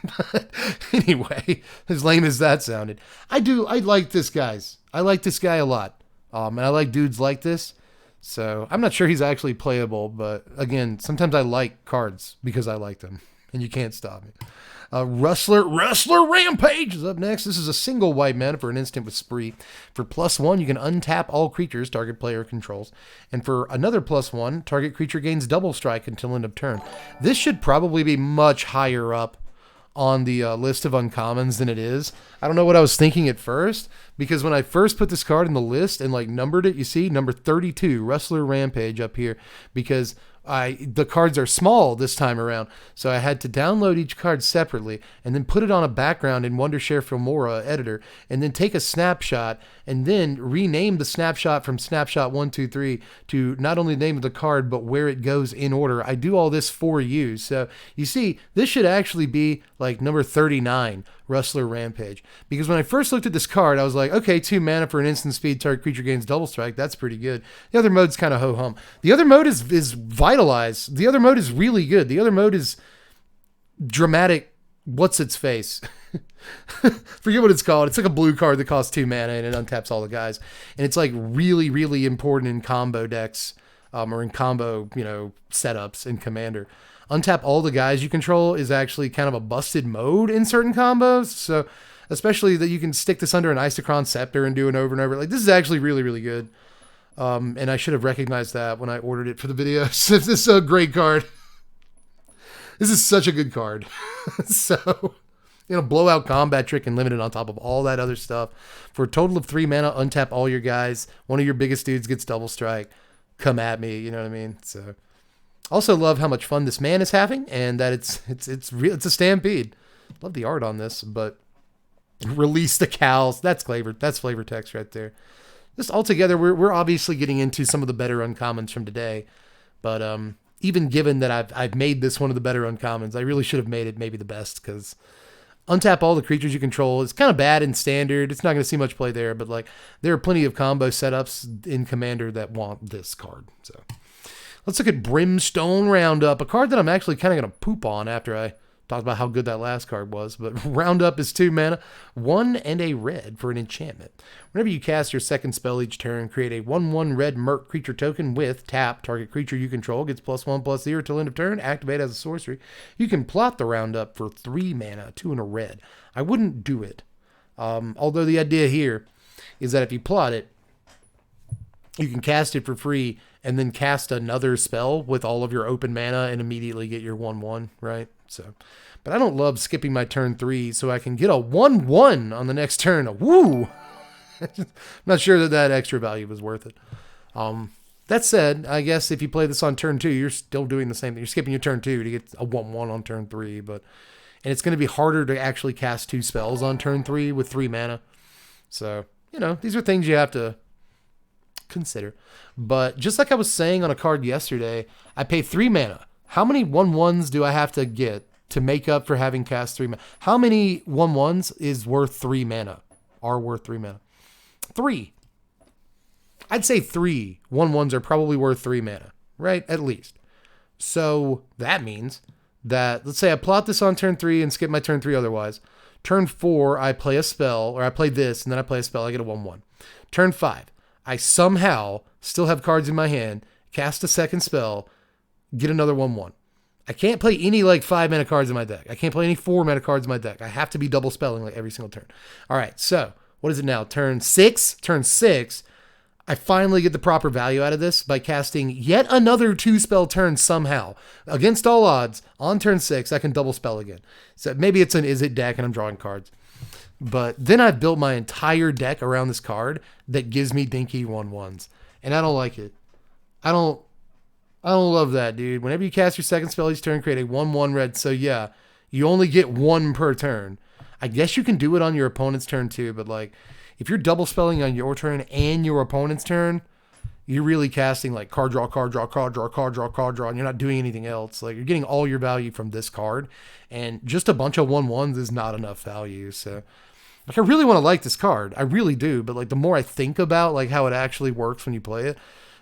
Speaker 1: But anyway, as lame as that sounded, I like this guys. I like this guy a lot. And I like dudes like this. So I'm not sure he's actually playable, but again, sometimes I like cards because I like them, and you can't stop me. Rustler Rampage is up next. This is a single white mana for an instant with Spree. For +1, you can untap all creatures target player controls. And for another +1, target creature gains double strike until end of turn. This should probably be much higher up on the list of uncommons than it is. I don't know what I was thinking at first, because when I first put this card in the list and like numbered it, you see number 32, Rustler Rampage up here, because the cards are small this time around, so I had to download each card separately and then put it on a background in Wondershare Filmora editor, and then take a snapshot and then rename the snapshot from snapshot 123 to not only the name of the card but where it goes in order. I do all this for you, so you see this should actually be like number 39, Rustler Rampage, because when I first looked at this card I was like, okay, 2 mana for an instant speed, target creature gains double strike, that's pretty good. The other mode's kind of ho-hum. The other mode is Vitalize. The other mode is really good. The other mode is dramatic. What's its face? Forget what it's called. It's like a blue card that costs 2 mana and it untaps all the guys. And it's like really, really important in combo decks, or in combo, setups in Commander. Untap all the guys you control is actually kind of a busted mode in certain combos. So especially that you can stick this under an Isochron Scepter and do it over and over. Like, this is actually really, really good. And I should have recognized that when I ordered it for the video. So this is a great card. This is such a good card. So, blowout combat trick and limited on top of all that other stuff. For a total of 3 mana, untap all your guys. One of your biggest dudes gets double strike. Come at me, you know what I mean? So, also love how much fun this man is having, and that it's real. It's a stampede. Love the art on this, but release the cows. That's flavor text right there. just altogether, we're obviously getting into some of the better uncommons from today. But even given that I've made this one of the better uncommons, I really should have made it maybe the best, because untap all the creatures you control is kind of bad in standard. It's not going to see much play there, but like there are plenty of combo setups in Commander that want this card. So let's look at Brimstone Roundup, a card that I'm actually kind of going to poop on after I talked about how good that last card was. But Roundup is 2 mana, 1 and a red for an enchantment. Whenever you cast your second spell each turn, create a 1/1 red Merc creature token with tap. Target creature you control gets +1/+0 till end of turn. Activate as a sorcery. You can plot the Roundup for 3 mana, 2 and a red. I wouldn't do it. Although the idea here is that if you plot it, you can cast it for free and then cast another spell with all of your open mana and immediately get your 1/1, right? So, but I don't love skipping my turn 3 so I can get a 1/1 on the next turn. Woo! I'm not sure that extra value was worth it. That said, I guess if you play this on turn 2, you're still doing the same thing. You're skipping your turn 2 to get a 1/1 on turn 3, and it's going to be harder to actually cast 2 spells on turn 3 with 3 mana. So, these are things you have to consider. But just like I was saying on a card yesterday, I pay 3 mana. How many 1/1s do I have to get to make up for having cast 3 mana? How many 1/1s is worth 3 mana? Are worth 3 mana? 3. I'd say 3 1/1s are probably worth 3 mana, right? At least. So that means that, let's say I plot this on turn 3 and skip my turn 3 otherwise. Turn 4, I play a spell, or I play this, and then I play a spell, I get a 1/1. Turn 5, I somehow still have cards in my hand, cast a second spell, get another 1/1. I can't play any 5 mana cards in my deck. I can't play any 4 mana cards in my deck. I have to be double spelling every single turn. All right, so what is it now? Turn 6. Turn 6. I finally get the proper value out of this by casting yet another 2-spell turn somehow. Against all odds, on turn 6, I can double spell again. So maybe it's an Is It deck and I'm drawing cards. But then I've built my entire deck around this card that gives me dinky 1/1s. And I don't like it. I don't love that, dude. Whenever you cast your second spell each turn, create a 1/1 red. So yeah, you only get 1 per turn. I guess you can do it on your opponent's turn too, but if you're double spelling on your turn and your opponent's turn, you're really casting card draw, card draw, card draw, card draw, card draw, and you're not doing anything else. You're getting all your value from this card, and just a bunch of 1/1s is not enough value. So I really want to like this card. I really do, but the more I think about how it actually works when you play it,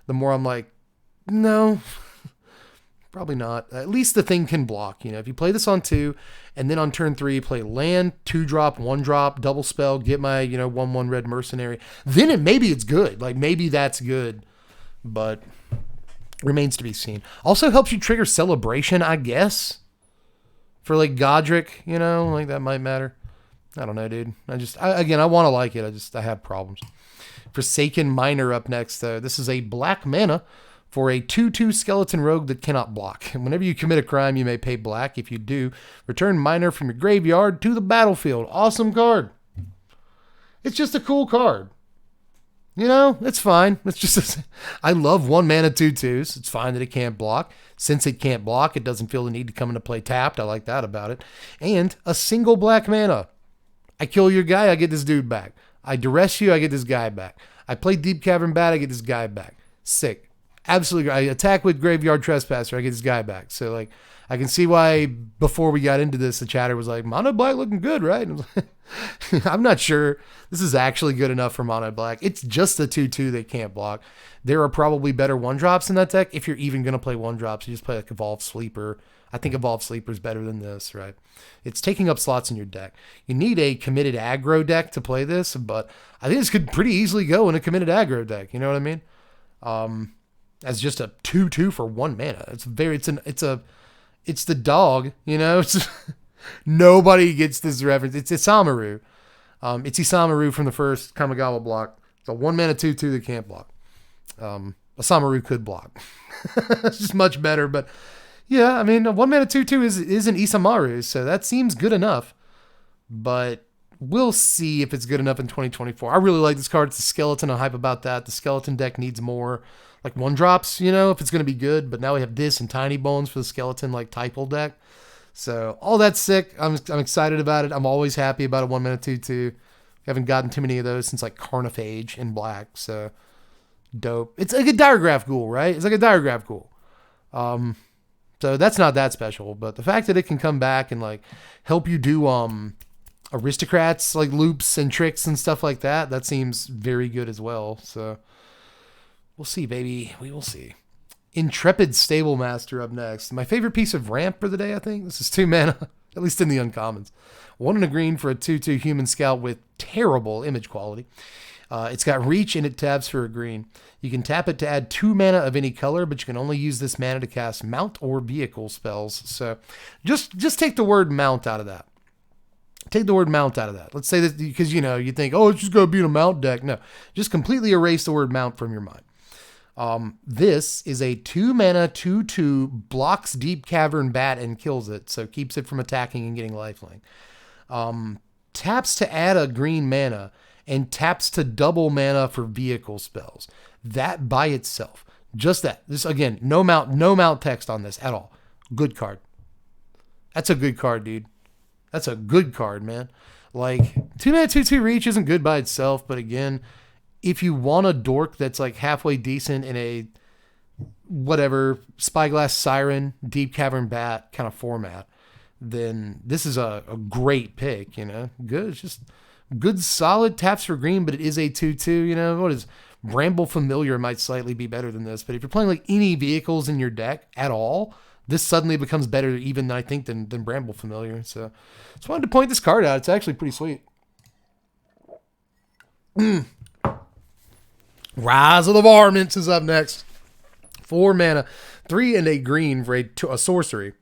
Speaker 1: the more I'm like, no, probably not. At least the thing can block. If you play this on 2 and then on turn 3, play land, 2-drop, 1-drop, double spell, get my, 1/1 red mercenary, then maybe it's good. Maybe that's good, but remains to be seen. Also helps you trigger celebration, I guess, for Godric, that might matter. I don't know, dude. I want to like it. I have problems. Forsaken Miner up next, though. This is a black mana for a 2/2 skeleton rogue that cannot block. And whenever you commit a crime, you may pay black. If you do, return Miner from your graveyard to the battlefield. Awesome card. It's just a cool card. It's fine. It's just, I love 1 mana 2/2s. It's fine that it can't block. Since it can't block, it doesn't feel the need to come into play tapped. I like that about it. And a single black mana. I kill your guy, I get this dude back. I duress you, I get this guy back. I play Deep Cavern Bat, I get this guy back. Sick. Absolutely. I attack with Graveyard Trespasser, I get this guy back. So I can see why before we got into this, the chatter was like, Mono Black looking good, right? I'm not sure this is actually good enough for Mono Black. It's just a 2/2 they can't block. There are probably better 1-drops in that deck. If you're even going to play 1-drops, you just play Evolved Sleeper. I think Evolved Sleeper is better than this, right? It's taking up slots in your deck. You need a committed aggro deck to play this, but I think this could pretty easily go in a committed aggro deck. You know what I mean? As just a 2/2 for 1 mana. It's the dog, It's nobody gets this reference. It's Isamaru. It's Isamaru from the first Kamigawa block. It's a 1 mana 2/2 that can't block. Isamaru could block. It's just much better, but yeah, a 1 mana 2/2 is an Isamaru, so that seems good enough. But we'll see if it's good enough in 2024. I really like this card. It's a skeleton. I'm hype about that. The skeleton deck needs more 1-drops, if it's going to be good. But now we have this and Tiny Bones for the skeleton Typal deck. So all that's sick. I'm excited about it. I'm always happy about a 1 mana 2/2. Haven't gotten too many of those since like Carnophage in black. So dope. It's like a Diregraph Ghoul, right? It's like a Diregraph Ghoul. So that's not that special, but the fact that it can come back and like help you do aristocrats like loops and tricks and stuff like that, that seems very good as well. So we'll see, baby. We will see. Intrepid Stable Master up next. My favorite piece of ramp for the day, I think. This is 2 mana, at least in the uncommons. 1 and a green for a 2/2 human scout with terrible image quality. It's got reach and it taps for a green. You can tap it to add 2 mana of any color, but you can only use this mana to cast mount or vehicle spells. So just take the word mount out of that. Take the word mount out of that. Let's say that because, you know, you think, oh, it's just going to be in a mount deck. No, just completely erase the word mount from your mind. This is a 2 mana 2/2 blocks Deep Cavern Bat and kills it. So keeps it from attacking and getting lifelink. Taps to add a green mana and taps to double mana for vehicle spells. That by itself, just that. This again, no mount text on this at all. Good card. That's a good card, dude. That's a good card, man. Like 2 mana 2/2 reach isn't good by itself, but again, if you want a dork that's like halfway decent in a whatever Spyglass Siren, Deep Cavern Bat kind of format, then this is a great pick. You know, good. It's just good, solid taps for green, but it is a 2/2. You know, what is Bramble Familiar might slightly be better than this, but if you're playing like any vehicles in your deck at all, this suddenly becomes better even, I think, than Bramble Familiar. So just wanted to point this card out. It's actually pretty sweet. Rise of the Varmints is up next. 4 mana, 3 and a green for a sorcery.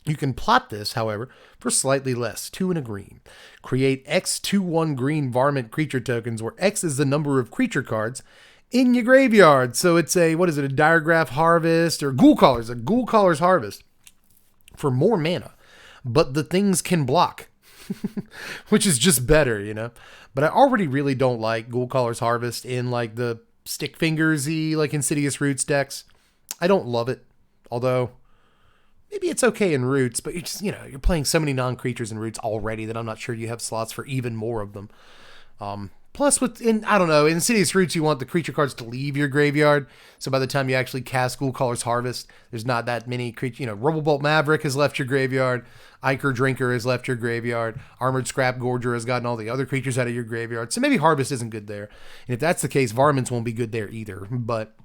Speaker 1: You can plot this, however, for slightly less, 2 and a green. Create X 2/1 green varmint creature tokens, where X is the number of creature cards in your graveyard. So it's a Diregraph Harvest or Ghoul Caller's, a Ghoul Caller's Harvest for more mana. But the things can block, which is just better, you know. But I already really don't like Ghoul Caller's Harvest in like the Stick Fingers-y, like Insidious Roots decks. I don't love it, although maybe it's okay in Roots, but you're playing so many non-creatures in Roots already that I'm not sure you have slots for even more of them. Plus, in Insidious Roots, you want the creature cards to leave your graveyard. So by the time you actually cast Ghoul Caller's Harvest, there's not that many creatures. Rumblebolt Maverick has left your graveyard. Ichor Drinker has left your graveyard. Armored Scrap Gorger has gotten all the other creatures out of your graveyard. So maybe Harvest isn't good there. And if that's the case, Varmints won't be good there either. But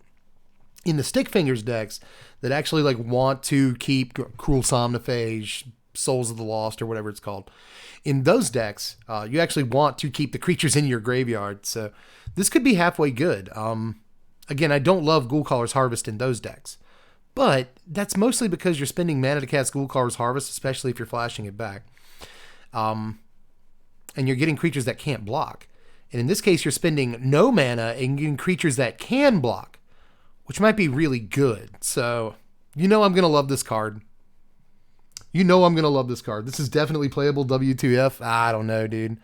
Speaker 1: in the Stick Fingers decks that actually want to keep Cruel Somnophage, Souls of the Lost, or whatever it's called, in those decks, you actually want to keep the creatures in your graveyard. So this could be halfway good. Again, I don't love Ghoul Caller's Harvest in those decks, but that's mostly because you're spending mana to cast Ghoul Caller's Harvest, especially if you're flashing it back. And you're getting creatures that can't block. And in this case, you're spending no mana and getting creatures that can block, which might be really good. So, I'm going to love this card. I'm going to love this card. This is definitely playable W2F. I don't know, dude.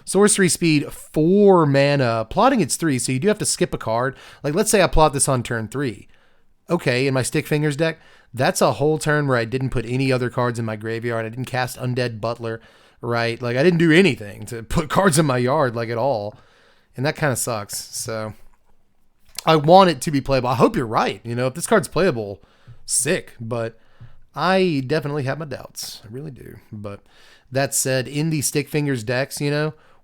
Speaker 1: Sorcery speed, 4 mana. Plotting it's 3, so you do have to skip a card. Like, let's say I plot this on turn 3. Okay, in my Stick Fingers deck, that's a whole turn where I didn't put any other cards in my graveyard. I didn't cast Undead Butler, right? Like, I didn't do anything to put cards in my yard, at all. And that kind of sucks. So, I want it to be playable. I hope you're right. If this card's playable, sick. But I definitely have my doubts. I really do. But that said, in the Stick Fingers decks,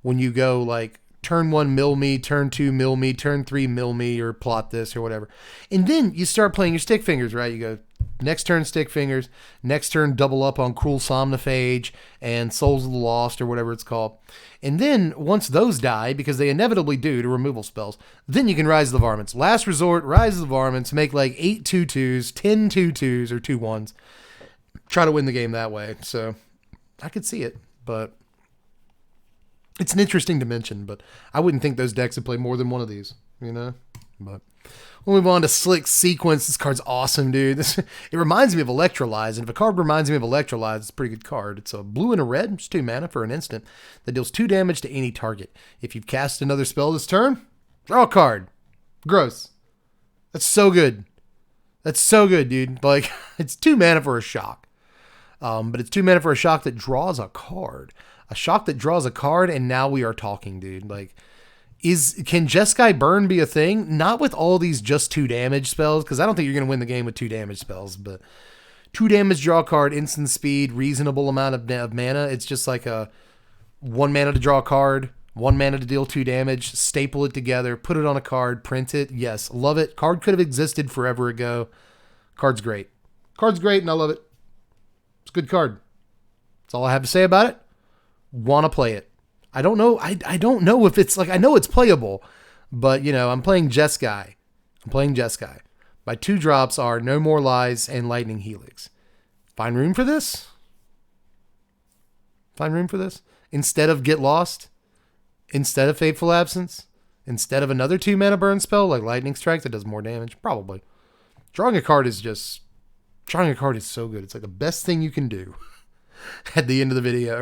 Speaker 1: when you go turn 1 mill me, turn 2 mill me, turn 3 mill me, or plot this or whatever. And then you start playing your Stick Fingers, right? You go next turn Stick Fingers, next turn double up on Cruel Somnophage and Souls of the Lost or whatever it's called. And then once those die, because they inevitably do to removal spells, then you can Rise of the Varmints. Last resort, Rise of the Varmints, make 8 2/2s, 10 2/2s, or 2 1s. Try to win the game that way. So I could see it, but it's an interesting dimension, but I wouldn't think those decks would play more than one of these, But we'll move on to Slick Sequence. This card's awesome, dude. It reminds me of Electrolyze, and if a card reminds me of Electrolyze, it's a pretty good card. It's a blue and a red, just 2 mana for an instant, that deals 2 damage to any target. If you've cast another spell this turn, draw a card. Gross. That's so good. That's so good, dude. It's 2 mana for a shock. But it's 2 mana for a shock that draws a card. A shock that draws a card, and now we are talking, dude. Like, can Jeskai Burn be a thing? Not with all these just 2 damage spells, because I don't think you're going to win the game with 2 damage spells, but 2 damage, draw a card, instant speed, reasonable amount of mana. It's just like a 1 mana to draw a card, 1 mana to deal 2 damage, staple it together, put it on a card, print it. Yes, love it. Card could have existed forever ago. Card's great. Card's great, and I love it. It's a good card. That's all I have to say about it. Want to play it. I don't know. I don't know if it's like, I know it's playable, but you know, I'm playing Jeskai. My 2 drops are No More Lies and Lightning Helix. Find room for this? Instead of Get Lost? Instead of Fateful Absence? Instead of another 2 mana burn spell like Lightning Strike that does more damage? Probably. Drawing a card is so good. It's like the best thing you can do at the end of the video.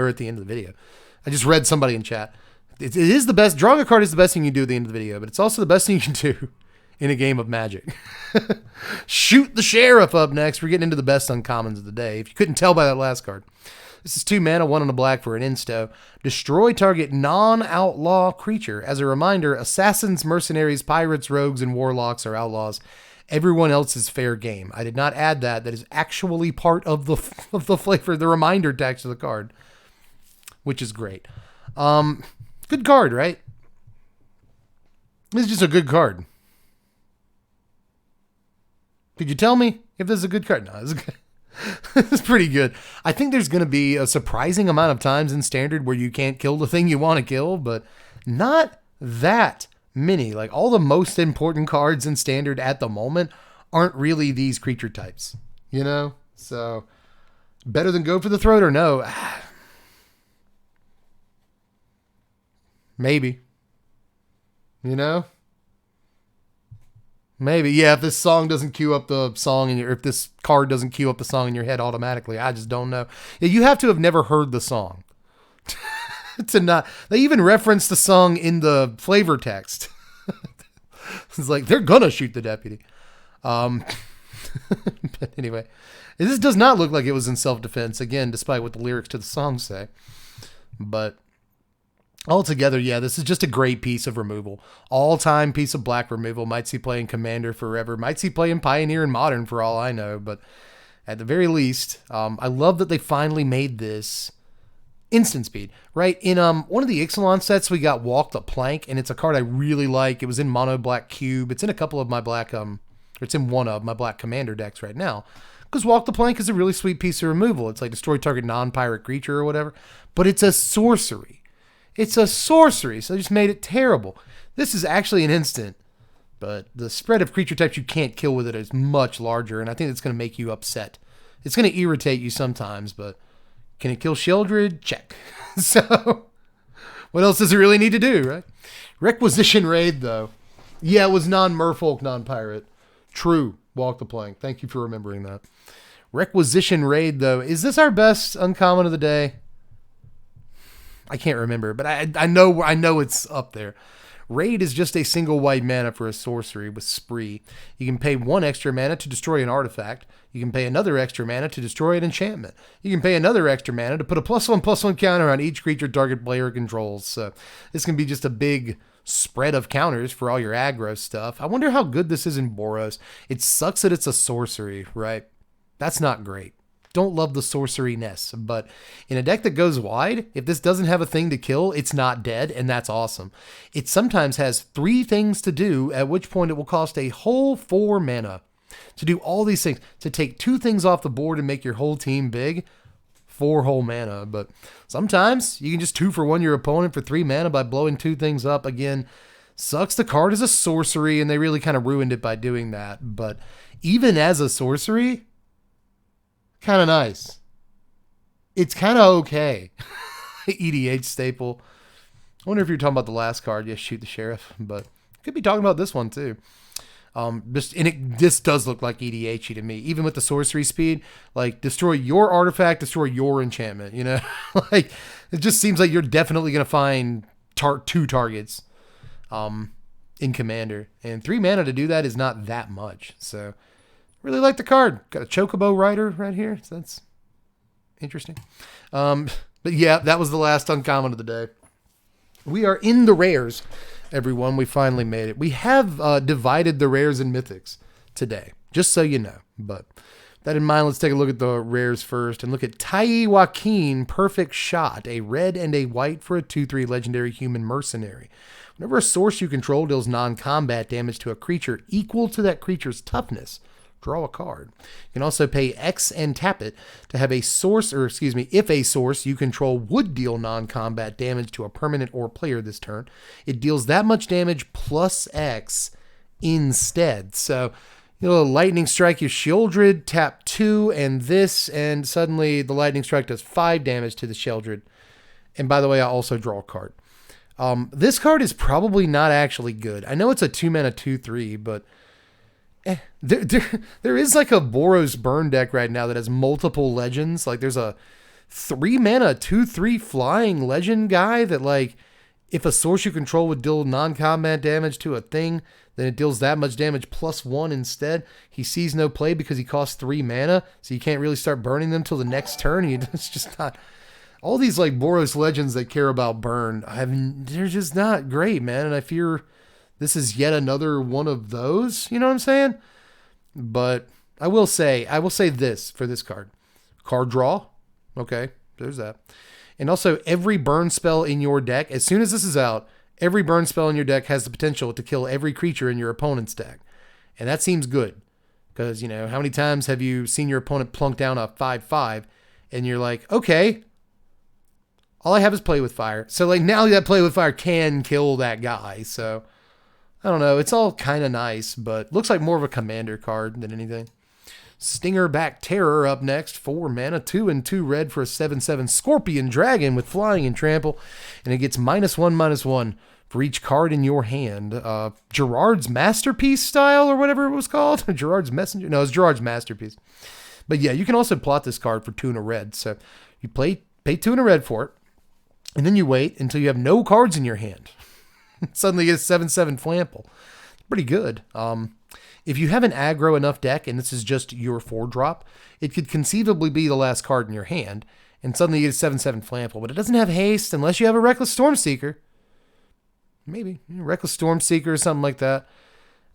Speaker 1: I just read somebody in chat. It is the best. Drawing a card is the best thing you can do at the end of the video, but it's also the best thing you can do in a game of Magic. Shoot the Sheriff up next. We're getting into the best uncommons of the day. If you couldn't tell by that last card. This is 2 mana, 1 on a black for an insto. Destroy target non-outlaw creature. As a reminder, assassins, mercenaries, pirates, rogues, and warlocks are outlaws. Everyone else is fair game. I did not add that. That is actually part of the flavor, the reminder text of the card, which is great. Good card, right? This is just a good card. Could you tell me if this is a good card? No, this is good. This is pretty good. I think there's going to be a surprising amount of times in Standard where you can't kill the thing you want to kill, but not that many. Like, all the most important cards in Standard at the moment aren't really these creature types, you know? So, better than Go for the Throat or no? Maybe. You know? Maybe. Yeah, if this song doesn't queue up the song if this card doesn't queue up the song in your head automatically, I just don't know. Yeah, you have to have never heard the song to not. They even reference the song in the flavor text. It's like, they're gonna shoot the deputy. But anyway, this does not look like it was in self-defense, again, despite what the lyrics to the song say. But altogether, yeah, this is just a great piece of removal. All-time piece of black removal. Might see play in Commander forever. Might see play in Pioneer and Modern for all I know. But at the very least, I love that they finally made this instant speed, right? In one of the Ixalan sets, we got Walk the Plank, and it's a card I really like. It was in mono black cube. It's in a couple of my black, it's in one of my black Commander decks right now. Because Walk the Plank is a really sweet piece of removal. It's like destroy target non-pirate creature or whatever. But it's a sorcery. It's a sorcery, so they just made it terrible. This is actually an instant, but the spread of creature types you can't kill with it is much larger, and I think it's going to make you upset. It's going to irritate you sometimes, but can it kill Sheoldred? Check. So, what else does it really need to do, right? Requisition Raid, though. Yeah, it was non-merfolk, non-pirate. True. Walk the Plank. Thank you for remembering that. Requisition Raid, though. Is this our best uncommon of the day? I can't remember, but I know it's up there. Raid is just a single white mana for a sorcery with Spree. You can pay 1 extra mana to destroy an artifact. You can pay another extra mana to destroy an enchantment. You can pay another extra mana to put a +1/+1 counter on each creature target player controls. So this can be just a big spread of counters for all your aggro stuff. I wonder how good this is in Boros. It sucks that it's a sorcery, right? That's not great. Don't love the sorcery-ness, but in a deck that goes wide, if this doesn't have a thing to kill, it's not dead, and that's awesome. It sometimes has 3 things to do, at which point it will cost a whole 4 mana to do all these things, to take 2 things off the board and make your whole team big. 4 whole mana, but sometimes you can just 2-for-1 your opponent for 3 mana by blowing 2 things up. Again, sucks the card is a sorcery, and they really kind of ruined it by doing that, but even as a sorcery, kind of nice. It's kind of okay. EDH staple. I wonder if you're talking about the last card. Yes, Shoot the Sheriff, but could be talking about this one too. This does look like EDH to me, even with the sorcery speed. Like, destroy your artifact, destroy your enchantment. You know, like, it just seems like you're definitely gonna find 2 targets, in Commander, and 3 mana to do that is not that much. So, really like the card. Got a Chocobo Rider right here. So that's Interesting. But yeah, that was the last uncommon of the day. We are in the rares, everyone. We finally made it. We have divided the rares and mythics today, just so you know. But that in mind, let's take a look at the rares first and look at Tai Joaquin, Perfect Shot, a red and a white for a 2/3 legendary human mercenary. Whenever a source you control deals non-combat damage to a creature equal to that creature's toughness, draw a card. You can also pay X and tap it to have a source, or excuse me, if a source you control would deal non-combat damage to a permanent or player this turn, it deals that much damage plus X instead. So, lightning strike your Sheoldred, tap 2 and this, and suddenly the lightning strike does 5 damage to the Sheoldred. And by the way, I also draw a card. This card is probably not actually good. I know it's a 2-mana 2/3, but there is like a Boros burn deck right now that has multiple legends. Like there's a 3-mana 2/3 flying legend guy that, like, if a source you control would deal non-combat damage to a thing, then it deals that much damage plus 1 instead. He sees no play because he costs 3 mana, so you can't really start burning them till the next turn. It's just not... All these like Boros legends that care about burn, they're just not great, man. And I fear this is yet another one of those. You know what I'm saying? But I will say this for this card: card draw. Okay, there's that. And also, every burn spell in your deck, as soon as this is out, every burn spell in your deck has the potential to kill every creature in your opponent's deck, and that seems good because how many times have you seen your opponent plunk down a 5/5, and you're like, okay. All I have is Play with Fire. So, like, now that Play with Fire can kill that guy. So, I don't know. It's all kind of nice, but looks like more of a commander card than anything. Stingerback Terror up next. 4 mana, 2 and 2 red for a 7/7 Scorpion Dragon with Flying and Trample. And it gets -1/-1 for each card in your hand. Gerard's Masterpiece style or whatever it was called. Gerard's Messenger. No, it's Gerard's Masterpiece. But yeah, you can also plot this card for 2 and a red. So, you pay 2 and a red for it. And then you wait until you have no cards in your hand. Suddenly you get a 7/7 Flample. It's pretty good. If you have an aggro enough deck, and this is just your 4-drop, it could conceivably be the last card in your hand, and suddenly you get a 7/7 Flample. But it doesn't have haste unless you have a Reckless Stormseeker. Maybe. Reckless Stormseeker or something like that.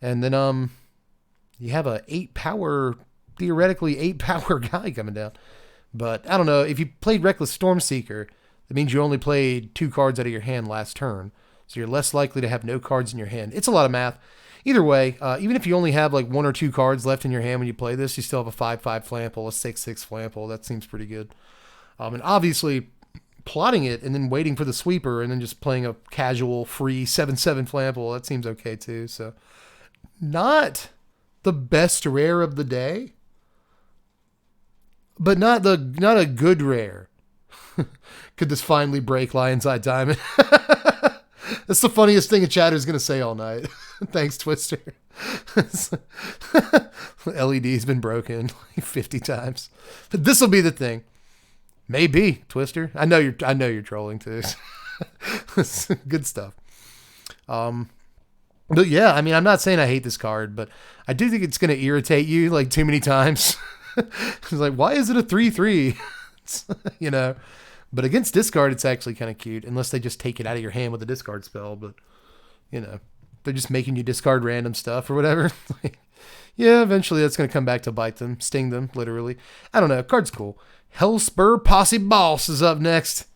Speaker 1: And then you have a 8-power, theoretically 8-power guy coming down. But I don't know. If you played Reckless Stormseeker, that means you only played 2 cards out of your hand last turn. So you're less likely to have no cards in your hand. It's a lot of math. Either way, even if you only have like 1 or 2 cards left in your hand when you play this, you still have a 5/5 Flample, a 6/6 Flample. That seems pretty good. And obviously, plotting it and then waiting for the sweeper and then just playing a casual free 7/7 Flample, that seems okay too. So not the best rare of the day, but not a good rare. Could this finally break Lion's Eye Diamond? That's the funniest thing a chatter's going to say all night. Thanks, Twister. LED's been broken like 50 times. But this will be the thing. Maybe, Twister. I know you're trolling too. Good stuff. But yeah, I mean, I'm not saying I hate this card, but I do think it's going to irritate you like too many times. It's like, why is it a 3/3? But against discard, it's actually kind of cute, unless they just take it out of your hand with a discard spell. But, they're just making you discard random stuff or whatever. Yeah, eventually that's going to come back to bite them, sting them, literally. I don't know. Card's cool. Hellspur Posse Boss is up next.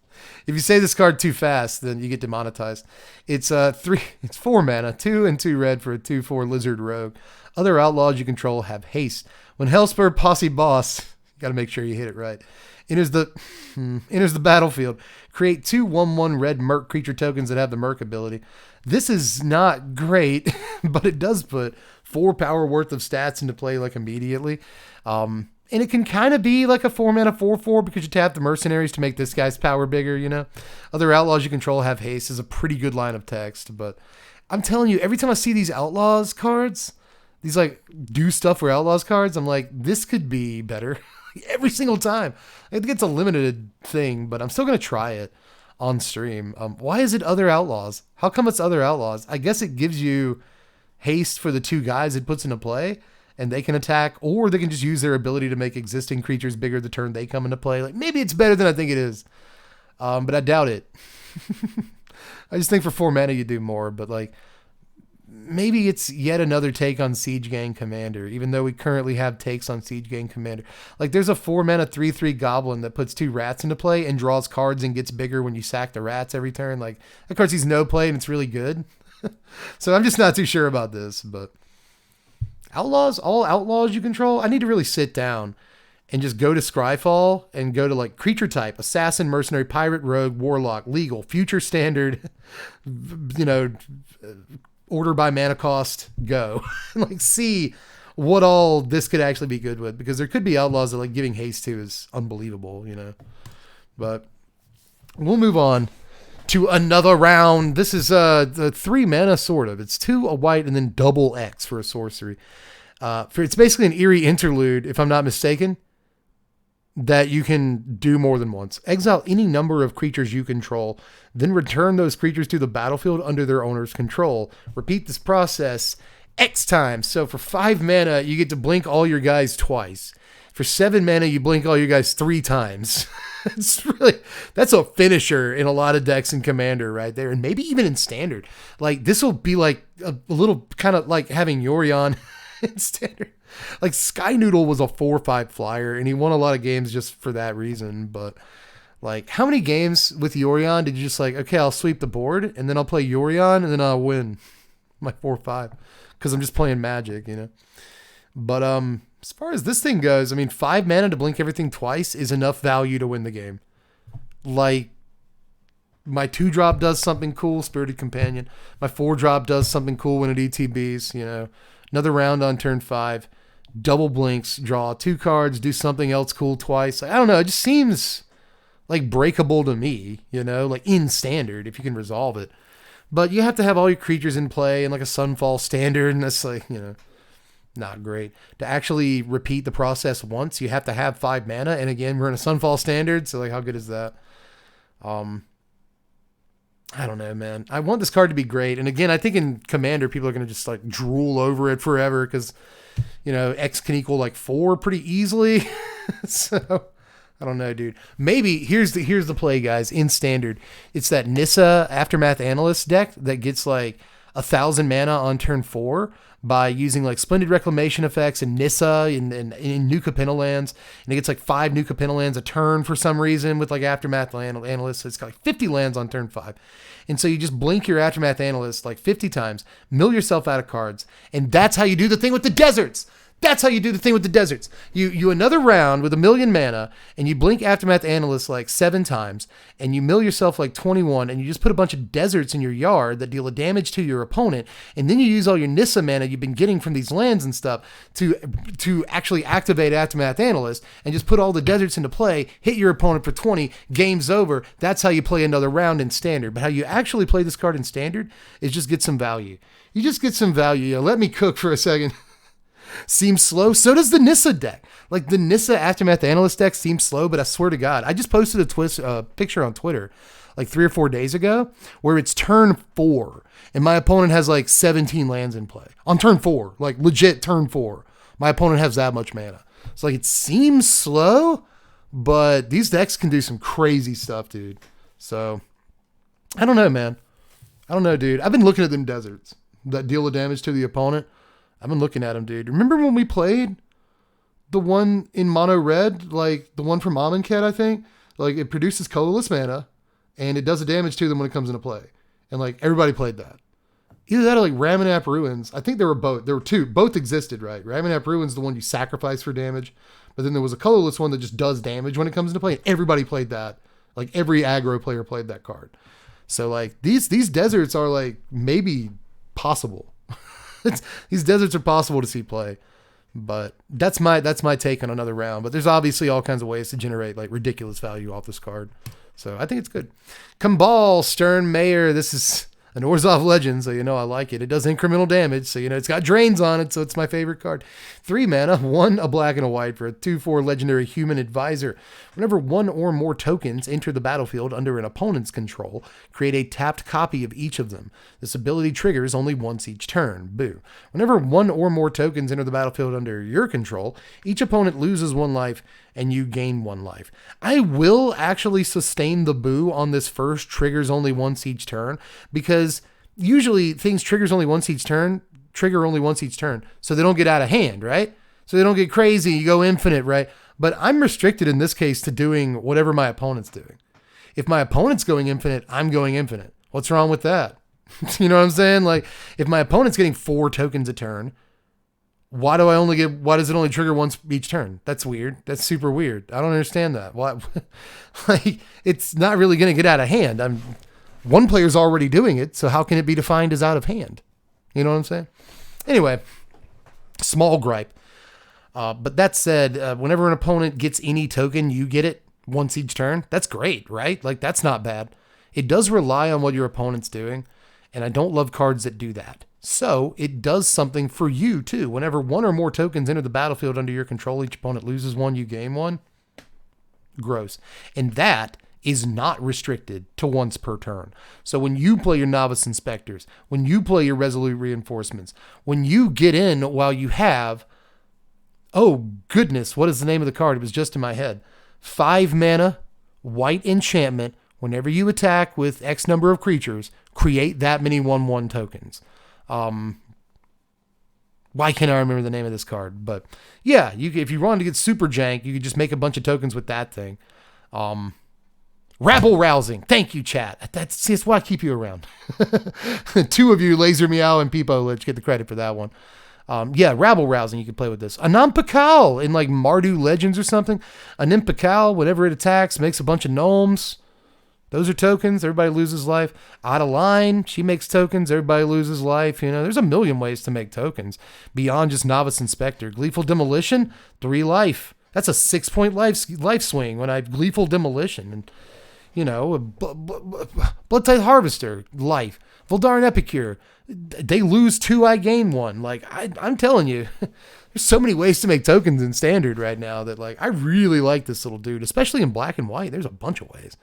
Speaker 1: If you say this card too fast, then you get demonetized. It's 4 mana, 2 and 2 red for a 2/4 Lizard Rogue. Other outlaws you control have haste. When Hellspur Posse Boss, you got to make sure you hit it right, enters the battlefield, create 2 1/1 red Merc creature tokens that have the Merc ability. This is not great, but it does put 4 power worth of stats into play like immediately. And it can kind of be like a 4 mana 4/4 because you tap the mercenaries to make this guy's power bigger, Other outlaws you control have haste is a pretty good line of text, but I'm telling you, every time I see these outlaws cards, these like do stuff for outlaws cards, I'm like, this could be better. Every single time. I think it's a limited thing, but I'm still going to try it on stream. Why is it other outlaws? How come it's other outlaws? I guess it gives you haste for the 2 guys it puts into play. and they can attack, or they can just use their ability to make existing creatures bigger the turn they come into play. Like, maybe it's better than I think it is, but I doubt it. I just think for 4 mana you do more, but like, maybe it's yet another take on Siege Gang Commander, even though we currently have takes on Siege Gang Commander. Like, there's a 4 mana 3/3 goblin that puts 2 rats into play and draws cards and gets bigger when you sack the rats every turn. Like, that card sees no play and it's really good. So I'm just not too sure about this, but Outlaws, all Outlaws you control, I need to really sit down and just go to Scryfall and go to like creature type, assassin, mercenary, pirate, rogue, warlock, legal, future standard, you know, order by mana cost, go. Like, see what all this could actually be good with, because there could be Outlaws that like giving haste to is unbelievable, you know. But we'll move on to another round. This is the 3 mana sort of. It's 2 a white and then double X for a sorcery. It's basically an eerie interlude, if I'm not mistaken, that you can do more than once. Exile any number of creatures you control, then return those creatures to the battlefield under their owner's control. Repeat this process X times. So for 5 mana, you get to blink all your guys twice. For 7 mana, you blink all your guys 3 times. That's a finisher in a lot of decks in Commander right there. And maybe even in Standard. Like, this will be like a little kind of like having Yorion in Standard. Like, Sky Noodle was a 4/5 flyer, and he won a lot of games just for that reason. But like, how many games with Yorion did you just like, okay, I'll sweep the board, and then I'll play Yorion, and then I'll win my 4/5 because I'm just playing Magic, you know? But as far as this thing goes, I mean, 5 mana to blink everything twice is enough value to win the game. Like, my 2-drop does something cool, Spirited Companion. My 4-drop does something cool when it ETBs, you know? Another round on turn 5. Double blinks, draw 2 cards, do something else cool twice. I don't know. It just seems like breakable to me, you know, like in Standard, if you can resolve it. But you have to have all your creatures in play and like a Sunfall Standard, and that's like, you know, not great. To actually repeat the process once, you have to have 5 mana. And again, we're in a Sunfall Standard, so like, how good is that? I don't know, man. I want this card to be great. And again, I think in Commander, people are going to just like drool over it forever because, you know, X can equal like 4 pretty easily. So I don't know, dude. Maybe here's the play, guys. In Standard, it's that Nissa Aftermath Analyst deck that gets like 1,000 mana on turn 4 by using like Splendid Reclamation effects and Nissa in New Capena lands. And it gets like 5 New Capena lands a turn for some reason with like Aftermath Analyst. So it's got like 50 lands on turn 5. And so you just blink your Aftermath Analyst like 50 times, mill yourself out of cards. And that's how you do the thing with the deserts. That's how you do the thing with the deserts. You another round with 1,000,000 mana, and you blink Aftermath Analyst like 7 times, and you mill yourself like 21, and you just put a bunch of deserts in your yard that deal a damage to your opponent, and then you use all your Nissa mana you've been getting from these lands and stuff to actually activate Aftermath Analyst, and just put all the deserts into play, hit your opponent for 20, game's over. That's how you play another round in Standard. But how you actually play this card in Standard is just get some value. You just get some value. You know, let me cook for a second. Seems slow. So does the Nissa deck. Like, the Nissa Aftermath Analyst deck seems slow, but I swear to God, I just posted a picture on Twitter like 3 or 4 days ago where it's turn 4 and my opponent has like 17 lands in play on turn 4, like legit turn 4. My opponent has that much mana. It's like, it seems slow, but these decks can do some crazy stuff, dude. So I don't know, man. I don't know, dude. I've been looking at them deserts that deal the damage to the opponent. I've been looking at them, dude. Remember when we played the one in mono red, like the one from Amonkhet, I think? Like, it produces colorless mana, and it does the damage to them when it comes into play. And like, everybody played that. Either that or like Ramunap Ruins. I think there were both. There were 2. Both existed, right? Ramunap Ruins, the one you sacrifice for damage. But then there was a colorless one that just does damage when it comes into play. And everybody played that. Like, every aggro player played that card. So like, these deserts are like maybe possible. These deserts are possible to see play, but that's my take on another round. But there's obviously all kinds of ways to generate like ridiculous value off this card. So I think it's good. Cabal, Stern Mayor. This is An Orzhov Legend, so you know I like it. It does incremental damage, so you know it's got drains on it, so it's my favorite card. 3 mana, 1 a black and a white for a 2/4 legendary human advisor. Whenever 1 or more tokens enter the battlefield under an opponent's control, create a tapped copy of each of them. This ability triggers only once each turn. Boo. Whenever 1 or more tokens enter the battlefield under your control, each opponent loses 1 life and you gain 1 life. I will actually sustain the boo on this first triggers only once each turn, because usually things trigger only once each turn, so they don't get out of hand, right? So they don't get crazy, you go infinite, right? But I'm restricted in this case to doing whatever my opponent's doing. If my opponent's going infinite, I'm going infinite. What's wrong with that? You know what I'm saying? Like, if my opponent's getting 4 tokens a turn, why does it only trigger once each turn? That's weird. That's super weird. I don't understand that. Why? Like, it's not really going to get out of hand. One player's already doing it, so how can it be defined as out of hand? You know what I'm saying? Anyway, small gripe. But that said, whenever an opponent gets any token, you get it once each turn. That's great, right? Like, that's not bad. It does rely on what your opponent's doing, and I don't love cards that do that. So it does something for you too. Whenever 1 or more tokens enter the battlefield under your control, each opponent loses 1, you gain 1. Gross. And that is not restricted to once per turn. So when you play your Novice Inspectors, when you play your Resolute Reinforcements, when you get in while you have, oh goodness, what is the name of the card? It was just in my head. 5 mana, white enchantment. Whenever you attack with X number of creatures, create that many 1/1 tokens. Why can't I remember the name of this card? But yeah, if you wanted to get super jank, you could just make a bunch of tokens with that thing. Rabble rousing. Thank you, chat. That's why I keep you around. 2 of you, Laser Meow and Peepo Lich, get the credit for that one. Yeah, rabble rousing. You can play with this. Anam Pakal in like Mardu Legends or something. Anam Pakal, whenever it attacks, makes a bunch of gnomes. Those are tokens. Everybody loses life. Adeline, she makes tokens. Everybody loses life. You know, there's a million ways to make tokens beyond just Novice Inspector. Gleeful Demolition, 3 life. That's a 6-point life swing when I Gleeful Demolition. And, you know, Bloodtithe Harvester, life. Voldaren Epicure, they lose 2, I gain 1. Like, I'm telling you, there's so many ways to make tokens in Standard right now that, like, I really like this little dude, especially in black and white. There's a bunch of ways.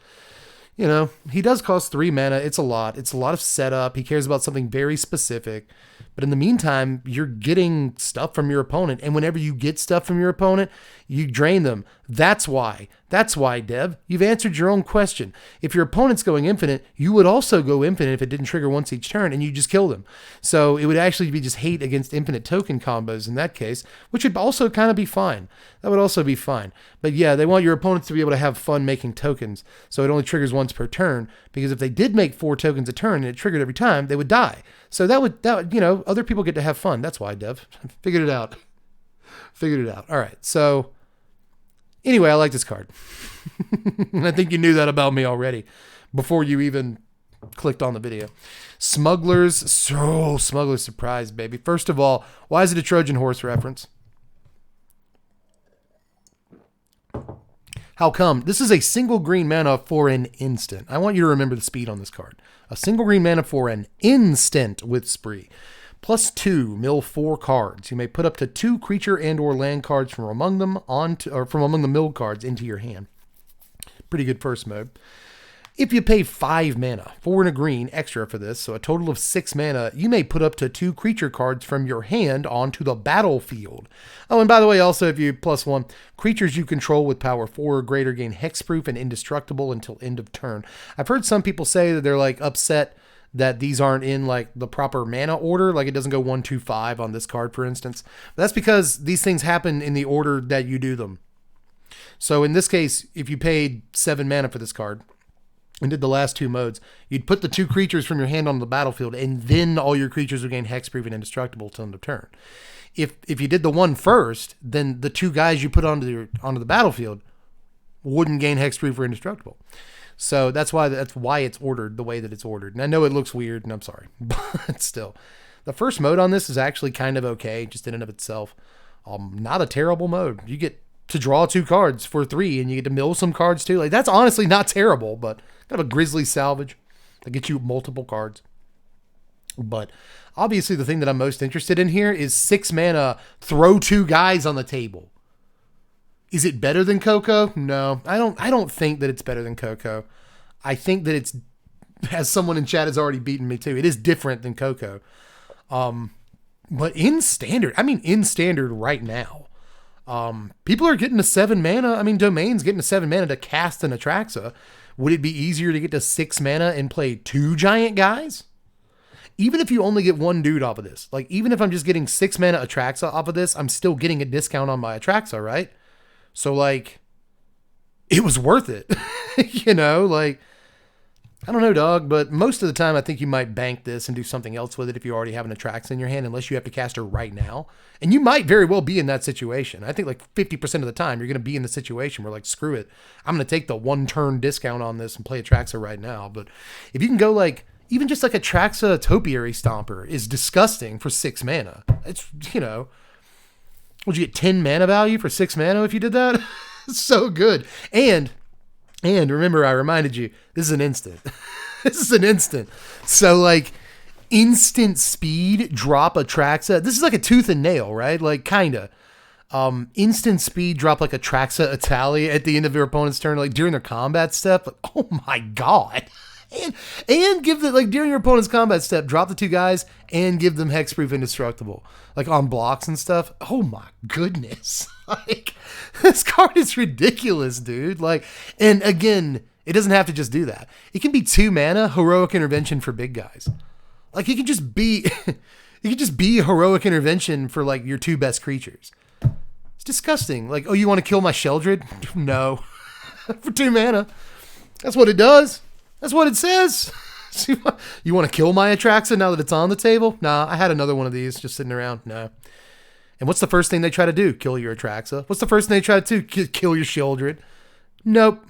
Speaker 1: You know, he does cost 3 mana. It's a lot. It's a lot of setup. He cares about something very specific. But in the meantime, you're getting stuff from your opponent. And whenever you get stuff from your opponent, you drain them. That's why. That's why, Dev. You've answered your own question. If your opponent's going infinite, you would also go infinite if it didn't trigger once each turn, and you just kill them. So it would actually be just hate against infinite token combos in that case, which would also kind of be fine. That would also be fine. But yeah, they want your opponents to be able to have fun making tokens, so it only triggers once per turn, because if they did make 4 tokens a turn and it triggered every time, they would die. So that would, you know, other people get to have fun. That's why, Dev. Figured it out. All right, so anyway, I like this card. And I think you knew that about me already before you even clicked on the video. Smuggler's Surprise, baby. First of all, why is it a Trojan horse reference? How come? This is a single green mana for an instant. I want you to remember the speed on this card. A single green mana for an instant with Spree. +2, mill 4 cards. You may put up to 2 creature and or land cards from among them from among the milled cards into your hand. Pretty good first mode. If you pay 5 mana, 4 and a green extra for this, so a total of 6 mana, you may put up to 2 creature cards from your hand onto the battlefield. Oh, and by the way, also if you +1, creatures you control with power 4 or greater gain hexproof and indestructible until end of turn. I've heard some people say that they're like upset that these aren't in like the proper mana order, like it doesn't go 1, 2, 5 on this card, for instance. But that's because these things happen in the order that you do them. So in this case, if you paid 7 mana for this card and did the last 2 modes, you'd put the 2 creatures from your hand on the battlefield, and then all your creatures would gain hexproof and indestructible till end of turn. If you did the one first, then the 2 guys you put onto the battlefield wouldn't gain hexproof or indestructible. So that's why it's ordered the way that it's ordered. And I know it looks weird, and I'm sorry, but still. The first mode on this is actually kind of okay, just in and of itself. Not a terrible mode. You get to draw 2 cards for 3, and you get to mill some cards too. Like, that's honestly not terrible, but kind of a grisly salvage that gets you multiple cards. But obviously the thing that I'm most interested in here is 6 mana, throw 2 guys on the table. Is it better than Coco? No, I don't think that it's better than Coco. I think that it's, as someone in chat has already beaten me too, it is different than Coco. But in standard right now, people are getting to 7 mana. I mean, Domain's getting to 7 mana to cast an Atraxa. Would it be easier to get to 6 mana and play 2 giant guys? Even if you only get 1 dude off of this, like even if I'm just getting 6 mana Atraxa off of this, I'm still getting a discount on my Atraxa, right? So like, it was worth it, you know, like, I don't know, dog, but most of the time I think you might bank this and do something else with it if you already have an Atraxa in your hand, unless you have to cast her right now. And you might very well be in that situation. I think like 50% of the time you're going to be in the situation where like, screw it, I'm going to take the 1 turn discount on this and play Atraxa right now. But if you can go like, even just like Atraxa Topiary Stomper is disgusting for 6 mana. It's, you know, would you get 10 mana value for 6 mana if you did that? So good. And remember, I reminded you, this is an instant. This is an instant. So like, instant speed, drop Atraxa. This is like a tooth and nail, right? Like, kinda. Instant speed, drop like Atraxa Italia at the end of your opponent's turn, like during their combat step. Like, oh my god. And give the, like, during your opponent's combat step, drop the 2 guys and give them hexproof indestructible, like on blocks and stuff. Oh my goodness. Like, this card is ridiculous, dude. Like, and again, it doesn't have to just do that. It can be 2 mana heroic intervention for big guys. Like, it can just be heroic intervention for like your 2 best creatures. It's disgusting. Like, oh, you want to kill my Sheldred? No. For 2 mana. That's what it does. That's what it says. You want to kill my Atraxa now that it's on the table? Nah, I had another one of these just sitting around. No. And what's the first thing they try to do? Kill your Atraxa. What's the first thing they try to do? Kill your Sheldred. Nope.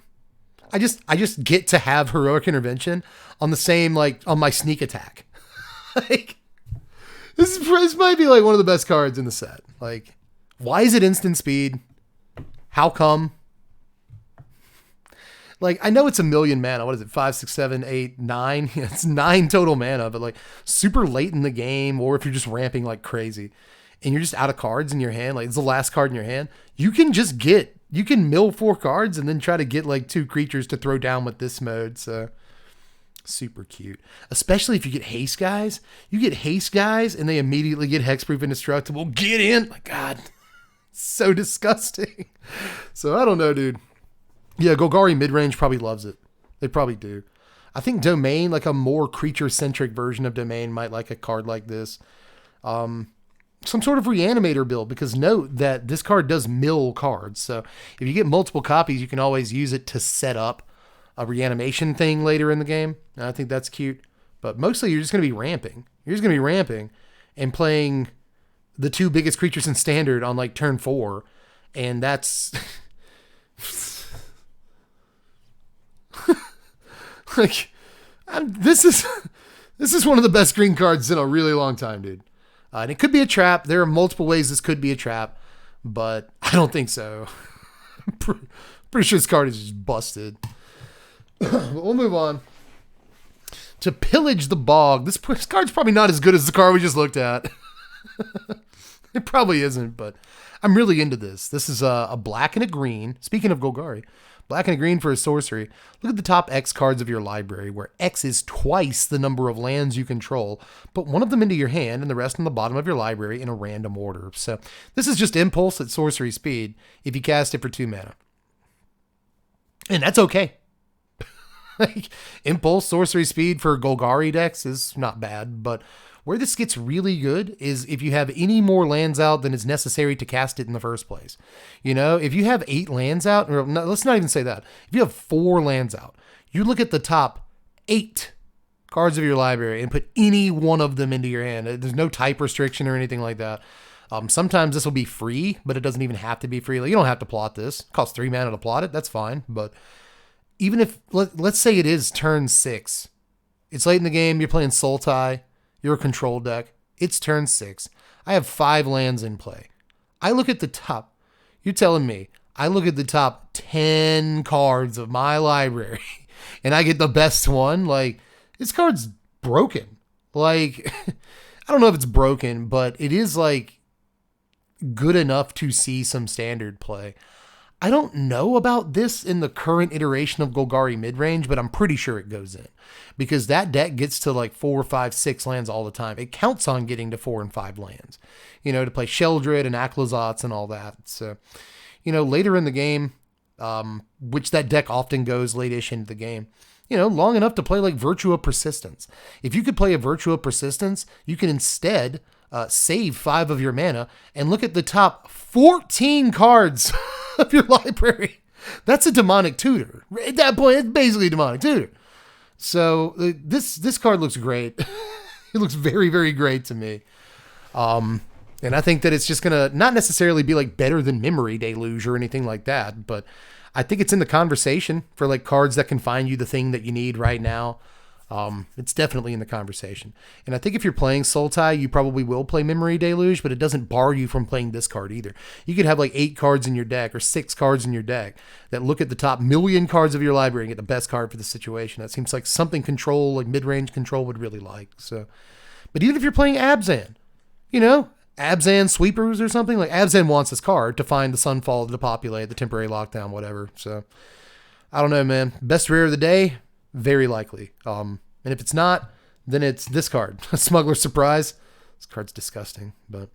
Speaker 1: I just get to have heroic intervention on the same, like, on my sneak attack. Like, this might be like one of the best cards in the set. Like, why is it instant speed? How come? Like, I know it's 1,000,000 mana. What is it? 5, 6, 7, 8, 9. Yeah, it's 9 total mana, but like super late in the game, or if you're just ramping like crazy and you're just out of cards in your hand, like it's the last card in your hand, you can mill 4 cards and then try to get like 2 creatures to throw down with this mode. So super cute. Especially if you get haste guys. You get haste guys and they immediately get hexproof indestructible. Get in. My God. So disgusting. So I don't know, dude. Yeah, Golgari midrange probably loves it. They probably do. I think Domain, like a more creature-centric version of Domain, might like a card like this. Some sort of Reanimator build, because note that this card does mill cards. So if you get multiple copies, you can always use it to set up a reanimation thing later in the game. And I think that's cute. But mostly you're just going to be ramping. You're just going to be ramping and playing the 2 biggest creatures in Standard on like turn 4. And that's... like, this is one of the best green cards in a really long time, dude. And it could be a trap. There are multiple ways this could be a trap, but I don't think so. Pretty sure this card is just busted. But we'll move on to Pillage the Bog. This card's probably not as good as the card we just looked at. It probably isn't, but I'm really into this. This is a black and a green. Speaking of Golgari. Black and a green for a sorcery. Look at the top X cards of your library, where X is twice the number of lands you control. Put one of them into your hand and the rest on the bottom of your library in a random order. So this is just Impulse at sorcery speed if you cast it for 2 mana. And that's okay. Like, Impulse, sorcery speed for Golgari decks is not bad, but where this gets really good is if you have any more lands out than is necessary to cast it in the first place. You know, if you have 8 lands out, or no, let's not even say that. If you have 4 lands out, you look at the top 8 cards of your library and put any one of them into your hand. There's no type restriction or anything like that. Sometimes this will be free, but it doesn't even have to be free. Like, you don't have to plot this. It costs 3 mana to plot it. That's fine. But even if, let's say it is turn 6. It's late in the game. You're playing Sultai. You're a control deck. It's turn 6. I have 5 lands in play. I look at the top. You're telling me I look at the top 10 cards of my library and I get the best one? Like, this card's broken. Like, I don't know if it's broken, but it is like good enough to see some standard play. I don't know about this in the current iteration of Golgari midrange, but I'm pretty sure it goes in because that deck gets to like 4, 5, 6 lands all the time. It counts on getting to 4 and 5 lands, to play Sheldred and Outlaws and all that. So, later in the game, which that deck often goes late-ish into the game, long enough to play like Virtue of Persistence. If you could play a Virtue of Persistence, you can instead save 5 of your mana and look at the top 14 cards of your library. That's a demonic tutor. At that point, it's basically a demonic tutor. So this card looks great. It looks very, very great to me. And I think that it's just going to not necessarily be like better than Memory Deluge or anything like that, but I think it's in the conversation for like cards that can find you the thing that you need right now. It's definitely in the conversation. And I think if you're playing Sultai, you probably will play Memory Deluge, but it doesn't bar you from playing this card either. You could have like 8 cards in your deck or 6 cards in your deck that look at the top million cards of your library and get the best card for the situation. That seems like something control, like mid-range control would really like. So, but even if you're playing Abzan, Abzan sweepers or something, like Abzan wants this card to find the Sunfall to populate the temporary lockdown, whatever. So I don't know, man. Best rare of the day, very likely. And if it's not, then it's this card, Smuggler's Surprise. This card's disgusting, but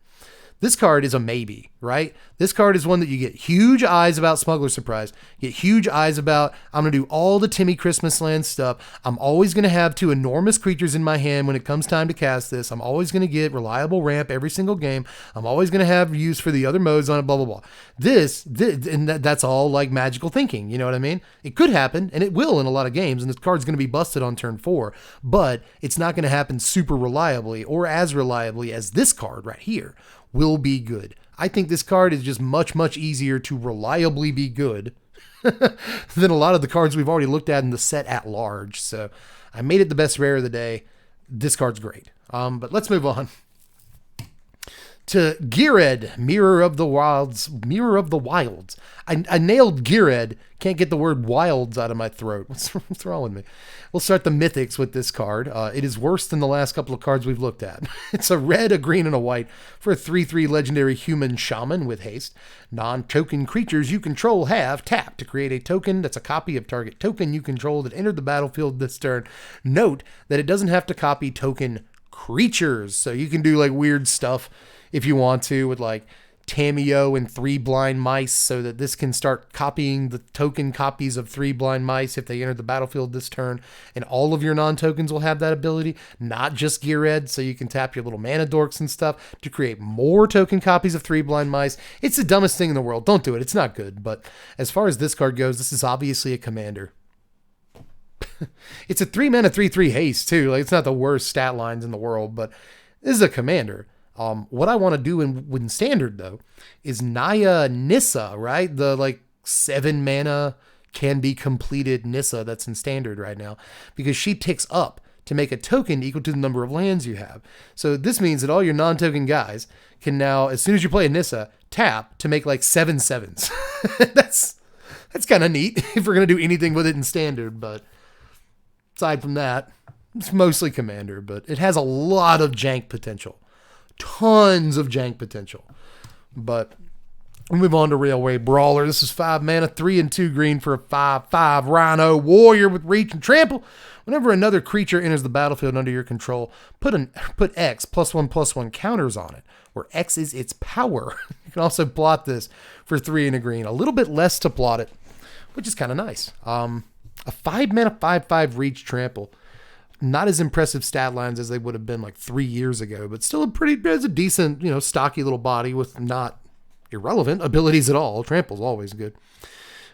Speaker 1: this card is a maybe, right? This card is one that you get huge eyes about Smuggler's Surprise, get huge eyes about, I'm going to do all the Timmy Christmas Land stuff. I'm always going to have 2 enormous creatures in my hand when it comes time to cast this. I'm always going to get reliable ramp every single game. I'm always going to have use for the other modes on it, blah, blah, blah. That's all like magical thinking. You know what I mean? It could happen, and it will in a lot of games, and this card's going to be busted on turn 4, but it's not going to happen super reliably or as reliably as this card right here will be good. I think this card is just much, much easier to reliably be good than a lot of the cards we've already looked at in the set at large. So I made it the best rare of the day. This card's great. But let's move on to Gired, Mirror of the Wilds. Mirror of the Wilds. I nailed Gired. Can't get the word wilds out of my throat. What's wrong with me? We'll start the mythics with this card. It is worse than the last couple of cards we've looked at. It's a red, a green, and a white for a 3/3 legendary human shaman with haste. Non-token creatures you control have tap to create a token that's a copy of target token you control that entered the battlefield this turn. Note that it doesn't have to copy token creatures, so you can do like weird stuff if you want to with like Tameo and 3 blind mice, so that this can start copying the token copies of 3 blind mice if they enter the battlefield this turn, and all of your non-tokens will have that ability, not just Gired, so you can tap your little mana dorks and stuff to create more token copies of 3 blind mice. It's the dumbest thing in the world. Don't do it. It's not good. But as far as this card goes, this is obviously a commander. It's a 3 mana 3/3 haste too. Like, it's not the worst stat lines in the world, but this is a commander. What I want to do in standard though is Naya Nissa, right? The like 7 mana can be completed Nissa that's in standard right now, because she ticks up to make a token equal to the number of lands you have. So this means that all your non-token guys can now, as soon as you play a Nissa, tap to make like 7 7s. That's kind of neat if we're going to do anything with it in standard, but aside from that, it's mostly commander, but it has a lot of jank potential. Tons of jank potential. But we'll move on to Railway Brawler. This is 5 mana, 3 and 2 green for a 5/5 Rhino Warrior with reach and trample. Whenever another creature enters the battlefield under your control, put X +1/+1 counters on it, where X is its power. You can also plot this for 3 and a green. A little bit less to plot it, which is kind of nice. A 5 mana 5/5 reach trample. Not as impressive stat lines as they would have been like 3 years ago, but still it's a decent, stocky little body with not irrelevant abilities at all. Trample's always good.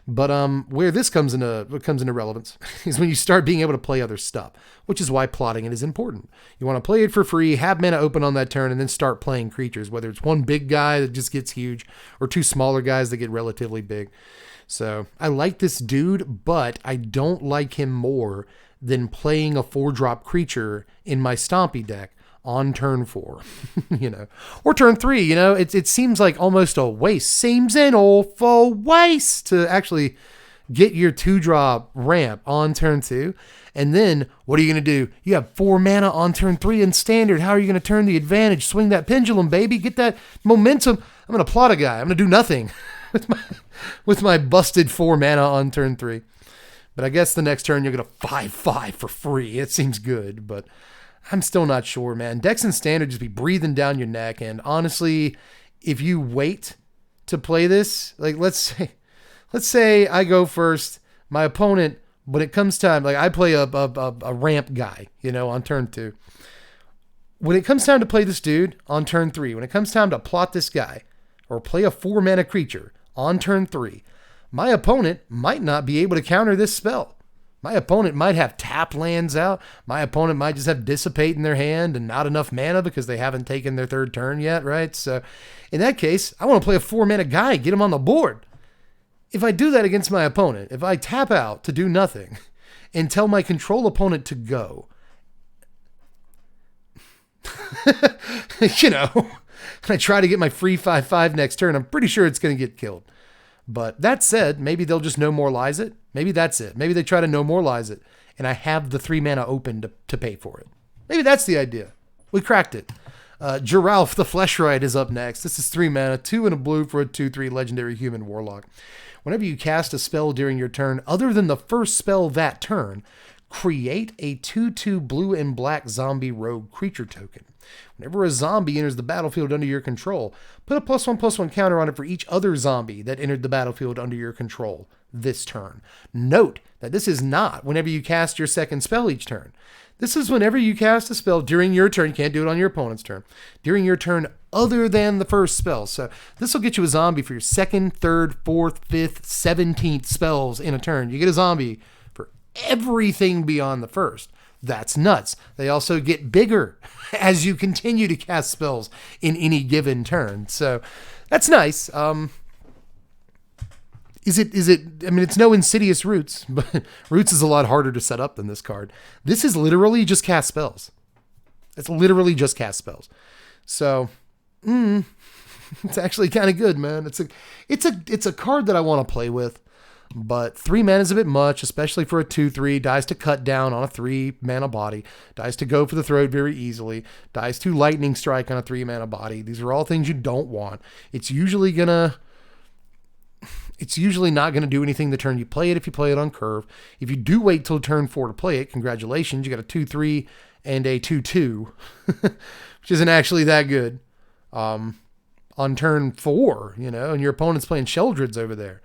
Speaker 1: But where this comes into relevance is when you start being able to play other stuff, which is why plotting it is important. You want to play it for free, have mana open on that turn, and then start playing creatures, whether it's one big guy that just gets huge or 2 smaller guys that get relatively big. So I like this dude, but I don't like him more than playing a 4-drop creature in my Stompy deck on turn 4, or turn 3, it seems like almost a waste. Seems an awful waste to actually get your 2-drop ramp on turn 2, and then what are you going to do? You have 4 mana on turn 3 in standard. How are you going to turn the advantage? Swing that pendulum, baby. Get that momentum. I'm going to plot a guy. I'm going to do nothing with my busted 4 mana on turn 3. But I guess the next turn you're going to 5/5 for free. It seems good, but I'm still not sure, man. Decks in standard just be breathing down your neck, and honestly, if you wait to play this, like let's say I go first, my opponent, when it comes time, like I play a ramp guy, on turn 2. When it comes time to play this dude on turn 3, when it comes time to plot this guy or play a 4 mana creature on turn 3, my opponent might not be able to counter this spell. My opponent might have tap lands out. My opponent might just have Dissipate in their hand and not enough mana because they haven't taken their 3rd turn yet, right? So in that case, I want to play a 4 mana guy, get him on the board. If I do that against my opponent, if I tap out to do nothing and tell my control opponent to go, and I try to get my free 5/5 next turn, I'm pretty sure it's going to get killed. But that said, maybe they'll just no more lies it. Maybe that's it. Maybe they try to no more lies it, and I have the 3 mana open to pay for it. Maybe that's the idea. We cracked it. Giralf the Fleshrite is up next. This is 3 mana, 2 and a blue for a 2/3 legendary human warlock. Whenever you cast a spell during your turn, other than the first spell that turn, create a 2/2 blue and black zombie rogue creature token. Whenever a zombie enters the battlefield under your control, put a +1/+1 counter on it for each other zombie that entered the battlefield under your control this turn. Note that this is not whenever you cast your second spell each turn. This is whenever you cast a spell during your turn. You can't do it on your opponent's turn. During your turn other than the first spell. So this will get you a zombie for your 2nd, 3rd, 4th, 5th, 17th spells in a turn. You get a zombie for everything beyond the first. That's nuts. They also get bigger as you continue to cast spells in any given turn. So that's nice. Is it, I mean, it's no Insidious Roots, but Roots is a lot harder to set up than this card. This is literally just cast spells. It's literally just cast spells. So, it's actually kind of good, man. It's a card that I want to play with, but 3 mana is a bit much, especially for a 2/3. Dies to cut down on a 3 mana body. Dies to go for the throat very easily. Dies to lightning strike on a 3 mana body. These are all things you don't want. It's usually not going to do anything the turn you play it if you play it on curve. If you do wait till turn 4 to play it, congratulations, you got a 2/3 and a 2/2, which isn't actually that good. On turn 4, and your opponent's playing Sheldreds over there.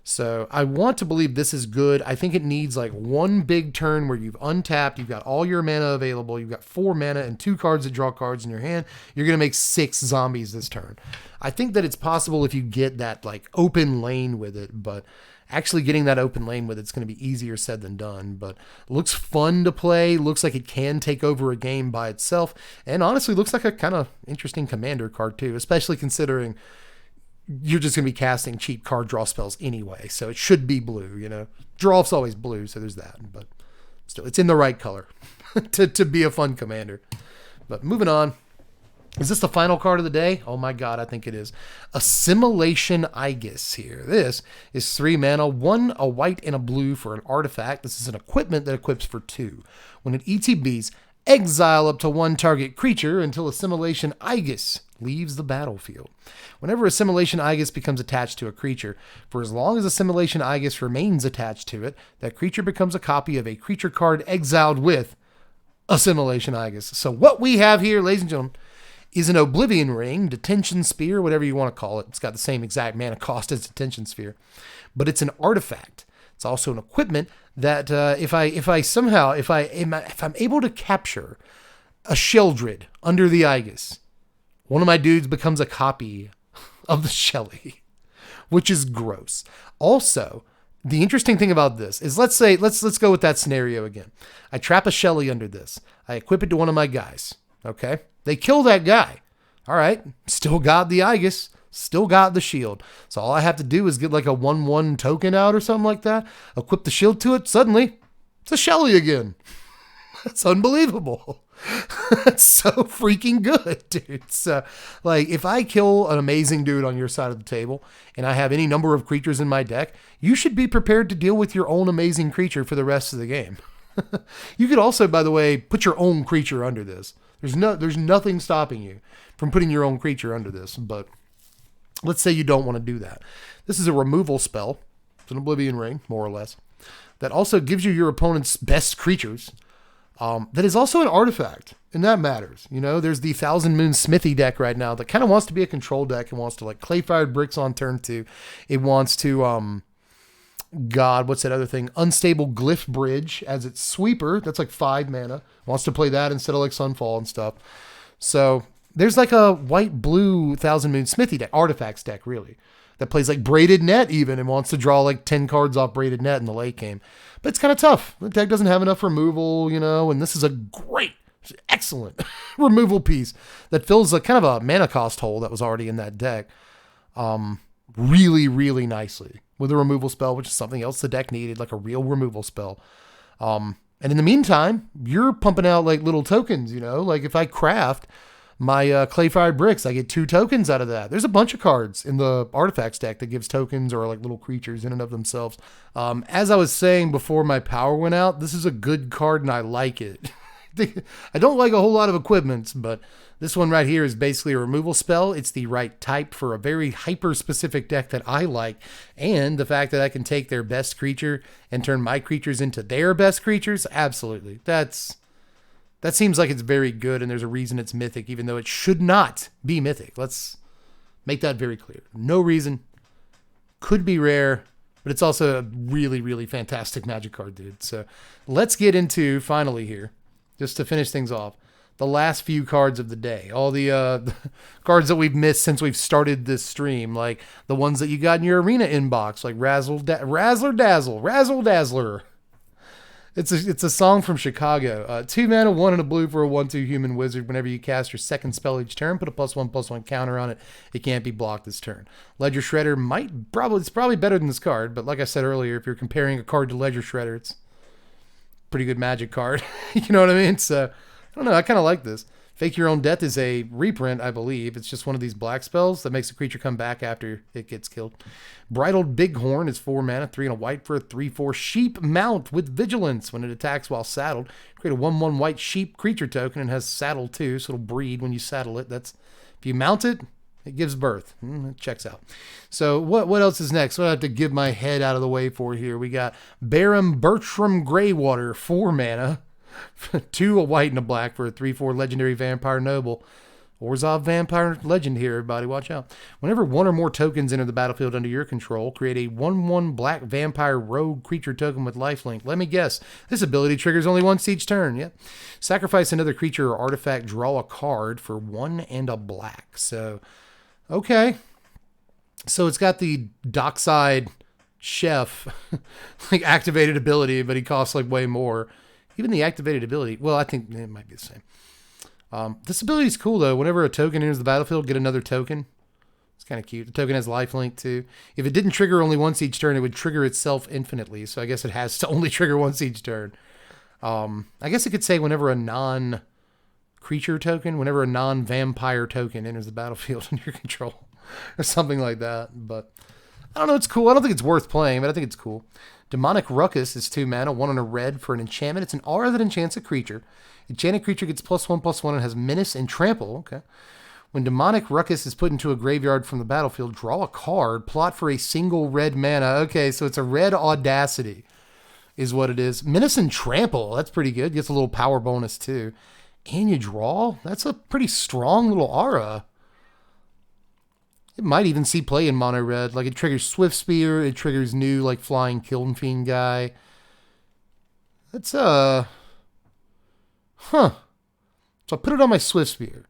Speaker 1: So I want to believe this is good. I think it needs like one big turn where you've untapped, you've got all your mana available, you've got 4 mana and 2 cards that draw cards in your hand. You're going to make 6 zombies this turn. I think that it's possible if you get that like open lane with it, but actually getting that open lane with it's going to be easier said than done. But looks fun to play, looks like it can take over a game by itself, and honestly looks like a kind of interesting commander card too, especially considering you're just going to be casting cheap card draw spells anyway, so it should be blue, Draw's always blue, so there's that, but still, it's in the right color to be a fun commander. But moving on. Is this the final card of the day? Oh my god, I think it is. Assimilation Aegis here. This is 3 mana, 1 a white and a blue for an artifact. This is an equipment that equips for 2. When it ETBs, exile up to 1 target creature until Assimilation Aegis leaves the battlefield. Whenever Assimilation Aegis becomes attached to a creature, for as long as Assimilation Aegis remains attached to it, that creature becomes a copy of a creature card exiled with Assimilation Aegis. So what we have here, ladies and gentlemen, is an Oblivion Ring, Detention Sphere, whatever you want to call it. It's got the same exact mana cost as Detention Sphere, but it's an artifact. It's also an equipment that if I'm able to capture a Sheldred under the Aegis, one of my dudes becomes a copy of the Shelly, which is gross. Also, the interesting thing about this is let's go with that scenario again. I trap a Shelly under this. I equip it to one of my guys. Okay? They kill that guy. All right. Still got the Aegis. Still got the shield. So all I have to do is get like a 1/1 token out or something like that. Equip the shield to it. Suddenly, it's a Shelly again. It's unbelievable. That's so freaking good, dude. So, like, if I kill an amazing dude on your side of the table and I have any number of creatures in my deck, you should be prepared to deal with your own amazing creature for the rest of the game. You could also, by the way, put your own creature under this. There's nothing stopping you from putting your own creature under this, but let's say you don't want to do that. This is a removal spell. It's an Oblivion Ring, more or less, that also gives you your opponent's best creatures. That is also an artifact, and that matters. You know, there's the Thousand Moon Smithy deck right now that kind of wants to be a control deck and wants to like Clay-Fired Bricks on turn 2. It wants to, God, what's that other thing? Unstable Glyph Bridge as its sweeper. That's like 5 mana. Wants to play that instead of like Sunfall and stuff. So there's like a white-blue Thousand Moon Smithy deck, artifacts deck, really, that plays like Braided Net even and wants to draw like 10 cards off Braided Net in the late game. But it's kind of tough. The deck doesn't have enough removal, you know, and this is a great, excellent removal piece that fills a kind of a mana cost hole that was already in that deck really, really nicely with a removal spell, which is something else the deck needed, like a real removal spell. And in the meantime, you're pumping out like little tokens, you know, like if I craft my Clay-Fired Bricks, I get 2 tokens out of that. There's a bunch of cards in the artifacts deck that gives tokens or like little creatures in and of themselves. As I was saying before my power went out, this is a good card and I like it. I don't like a whole lot of equipments, but this one right here is basically a removal spell. It's the right type for a very hyper-specific deck that I like. And the fact that I can take their best creature and turn my creatures into their best creatures, absolutely. That seems like it's very good, and there's a reason it's mythic, even though it should not be mythic. Let's make that very clear. No reason. Could be rare, but it's also a really, really fantastic Magic card, dude. So let's get into, finally here, just to finish things off, the last few cards of the day. All the cards that we've missed since we've started this stream, like the ones that you got in your arena inbox, like Razzler Dazzle, Razzle Dazzler. It's a song from Chicago. 2 mana, 1 and a blue for a 1/2 human wizard. Whenever you cast your second spell each turn, put a +1/+1 counter on it. It can't be blocked this turn. Ledger Shredder it's probably better than this card, but like I said earlier, if you're comparing a card to Ledger Shredder, it's a pretty good Magic card. You know what I mean? So, I don't know. I kind of like this. Fake Your Own Death is a reprint, I believe. It's just one of these black spells that makes a creature come back after it gets killed. Bridled Bighorn is 4 mana, 3 and a white for a 3/4 sheep mount with vigilance. When it attacks while saddled, create a 1/1 white sheep creature token and has saddle too, so it'll breed when you saddle it. That's if you mount it, it gives birth. It checks out. So what else is next? What I have to give my head out of the way for here. We got Bertram Greywater, 4 mana. 2 a white and a black for a 3/4 legendary vampire noble. Orzhov Vampire Legend here, everybody. Watch out. Whenever 1 or more tokens enter the battlefield under your control, create a 1/1 black vampire rogue creature token with lifelink. Let me guess. This ability triggers only once each turn. Yep. Sacrifice another creature or artifact, draw a card for 1 and a black. So, okay. So it's got the Dockside Chef like activated ability, but he costs like way more. Even the activated ability, well, I think it might be the same. This ability is cool, though. Whenever a token enters the battlefield, get another token. It's kind of cute. The token has lifelink, too. If it didn't trigger only once each turn, it would trigger itself infinitely. So I guess it has to only trigger once each turn. I guess it could say whenever a non-creature token, whenever a non-vampire token enters the battlefield under your control. Or something like that. But I don't know. It's cool. I don't think it's worth playing, but I think it's cool. Demonic Ruckus is 2 mana, 1 and a red for an enchantment. It's an aura that enchants a creature. Enchanted creature gets +1/+1 and has menace and trample. Okay. When Demonic Ruckus is put into a graveyard from the battlefield, draw a card, plot for a single red mana. Okay, so it's a red Audacity is what it is. Menace and trample, that's pretty good. Gets a little power bonus too. And you draw? That's a pretty strong little aura. It might even see play in mono red. Like it triggers Swift Spear. It triggers new like flying Kiln Fiend guy. That's So I put it on my Swift Spear.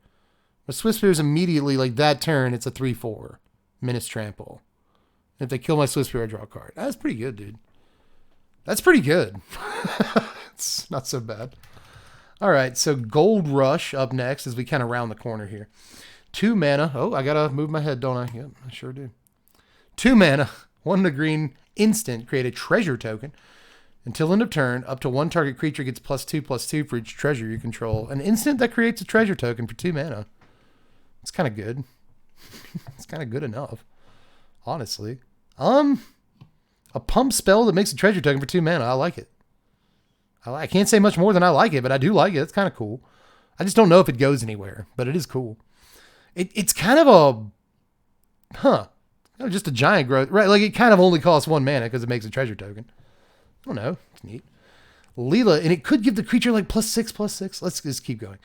Speaker 1: My Swift Spear is immediately like that turn. It's a 3/4 Menace Trample. And if they kill my Swift Spear, I draw a card. That's pretty good, dude. That's pretty good. It's not so bad. All right, so Gold Rush up next as we kind of round the corner here. 2 mana. Oh, I got to move my head, don't I? Yep, I sure do. 2 mana, 1 and a green, instant. Create a treasure token. Until end of turn, up to one target creature gets +2/+2 for each treasure you control. An instant that creates a treasure token for 2 mana. It's kind of good. It's kind of good enough, honestly. A pump spell that makes a treasure token for 2 mana. I like it. I can't say much more than I like it, but I do like it. It's kind of cool. I just don't know if it goes anywhere, but it is cool. It's kind of just a giant growth, right? Like it kind of only costs 1 mana because it makes a treasure token. I don't know. It's neat. Leela, and it could give the creature like +6/+6. Let's just keep going.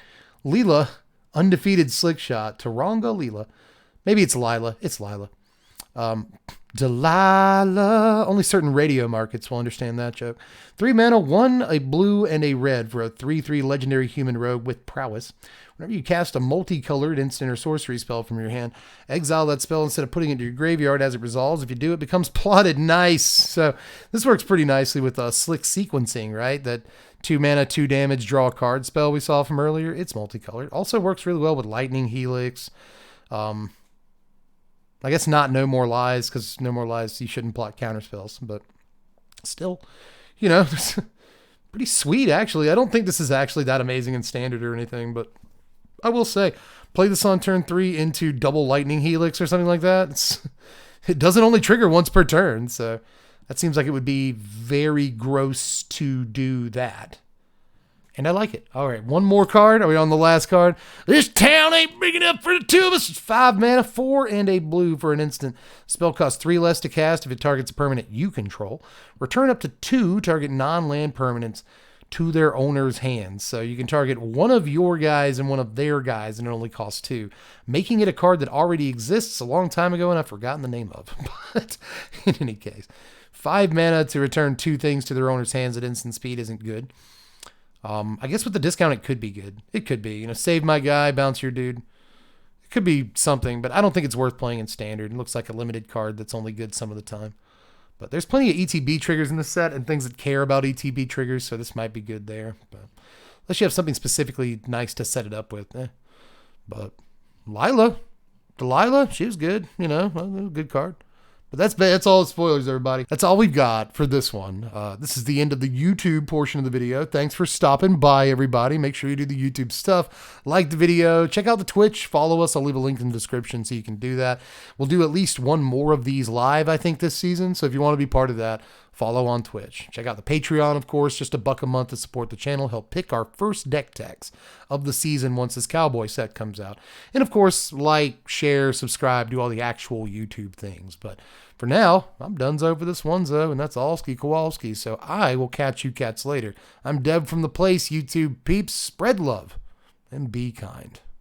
Speaker 1: Leela, undefeated slick shot. Taronga Leela. Maybe it's Lila. It's Lila. Delilah. Only certain radio markets will understand that joke. 3 mana, 1, a blue, and a red for a 3/3 legendary human rogue with prowess. Whenever you cast a multicolored instant or sorcery spell from your hand, exile that spell instead of putting it into your graveyard as it resolves. If you do, it becomes plotted. Nice. So this works pretty nicely with slick sequencing, right? That 2 mana, 2 damage, draw a card spell we saw from earlier. It's multicolored. Also works really well with Lightning Helix. I guess not No More Lies, because No More Lies, you shouldn't plot counter spells, but still, you know, pretty sweet, actually. I don't think this is actually that amazing in standard or anything, but I will say, play this on turn 3 into double Lightning Helix or something like that. It doesn't only trigger once per turn, so that seems like it would be very gross to do that. And I like it. All right, one more card. Are we on the last card? This town ain't big enough for the 2 of us. 5 mana, 4, and a blue for an instant. Spell costs 3 less to cast if it targets a permanent you control. Return up to 2 target non-land permanents to their owner's hands. So you can target one of your guys and one of their guys, and it only costs 2. Making it a card that already exists a long time ago, and I've forgotten the name of. But in any case, 5 mana to return 2 things to their owner's hands at instant speed isn't good. I guess with the discount, it could be good. It could be, save my guy, bounce your dude. It could be something, but I don't think it's worth playing in standard. It looks like a limited card that's only good some of the time. But there's plenty of ETB triggers in the set and things that care about ETB triggers, so this might be good there. But unless you have something specifically nice to set it up with. But Delilah, she was good, good card. But that's all the spoilers, everybody. That's all we've got for this one. This is the end of the YouTube portion of the video. Thanks for stopping by, everybody. Make sure you do the YouTube stuff. Like the video. Check out the Twitch. Follow us. I'll leave a link in the description so you can do that. We'll do at least one more of these live, I think, this season. So if you want to be part of that, follow on Twitch. Check out the Patreon, of course, just $1 a month to support the channel. Help pick our first deck techs of the season once this cowboy set comes out. And of course, like, share, subscribe, do all the actual YouTube things. But for now, I'm donezo for this onezo, and that's Allski Kowalski. So I will catch you cats later. I'm Deb from The Place, YouTube peeps. Spread love and be kind.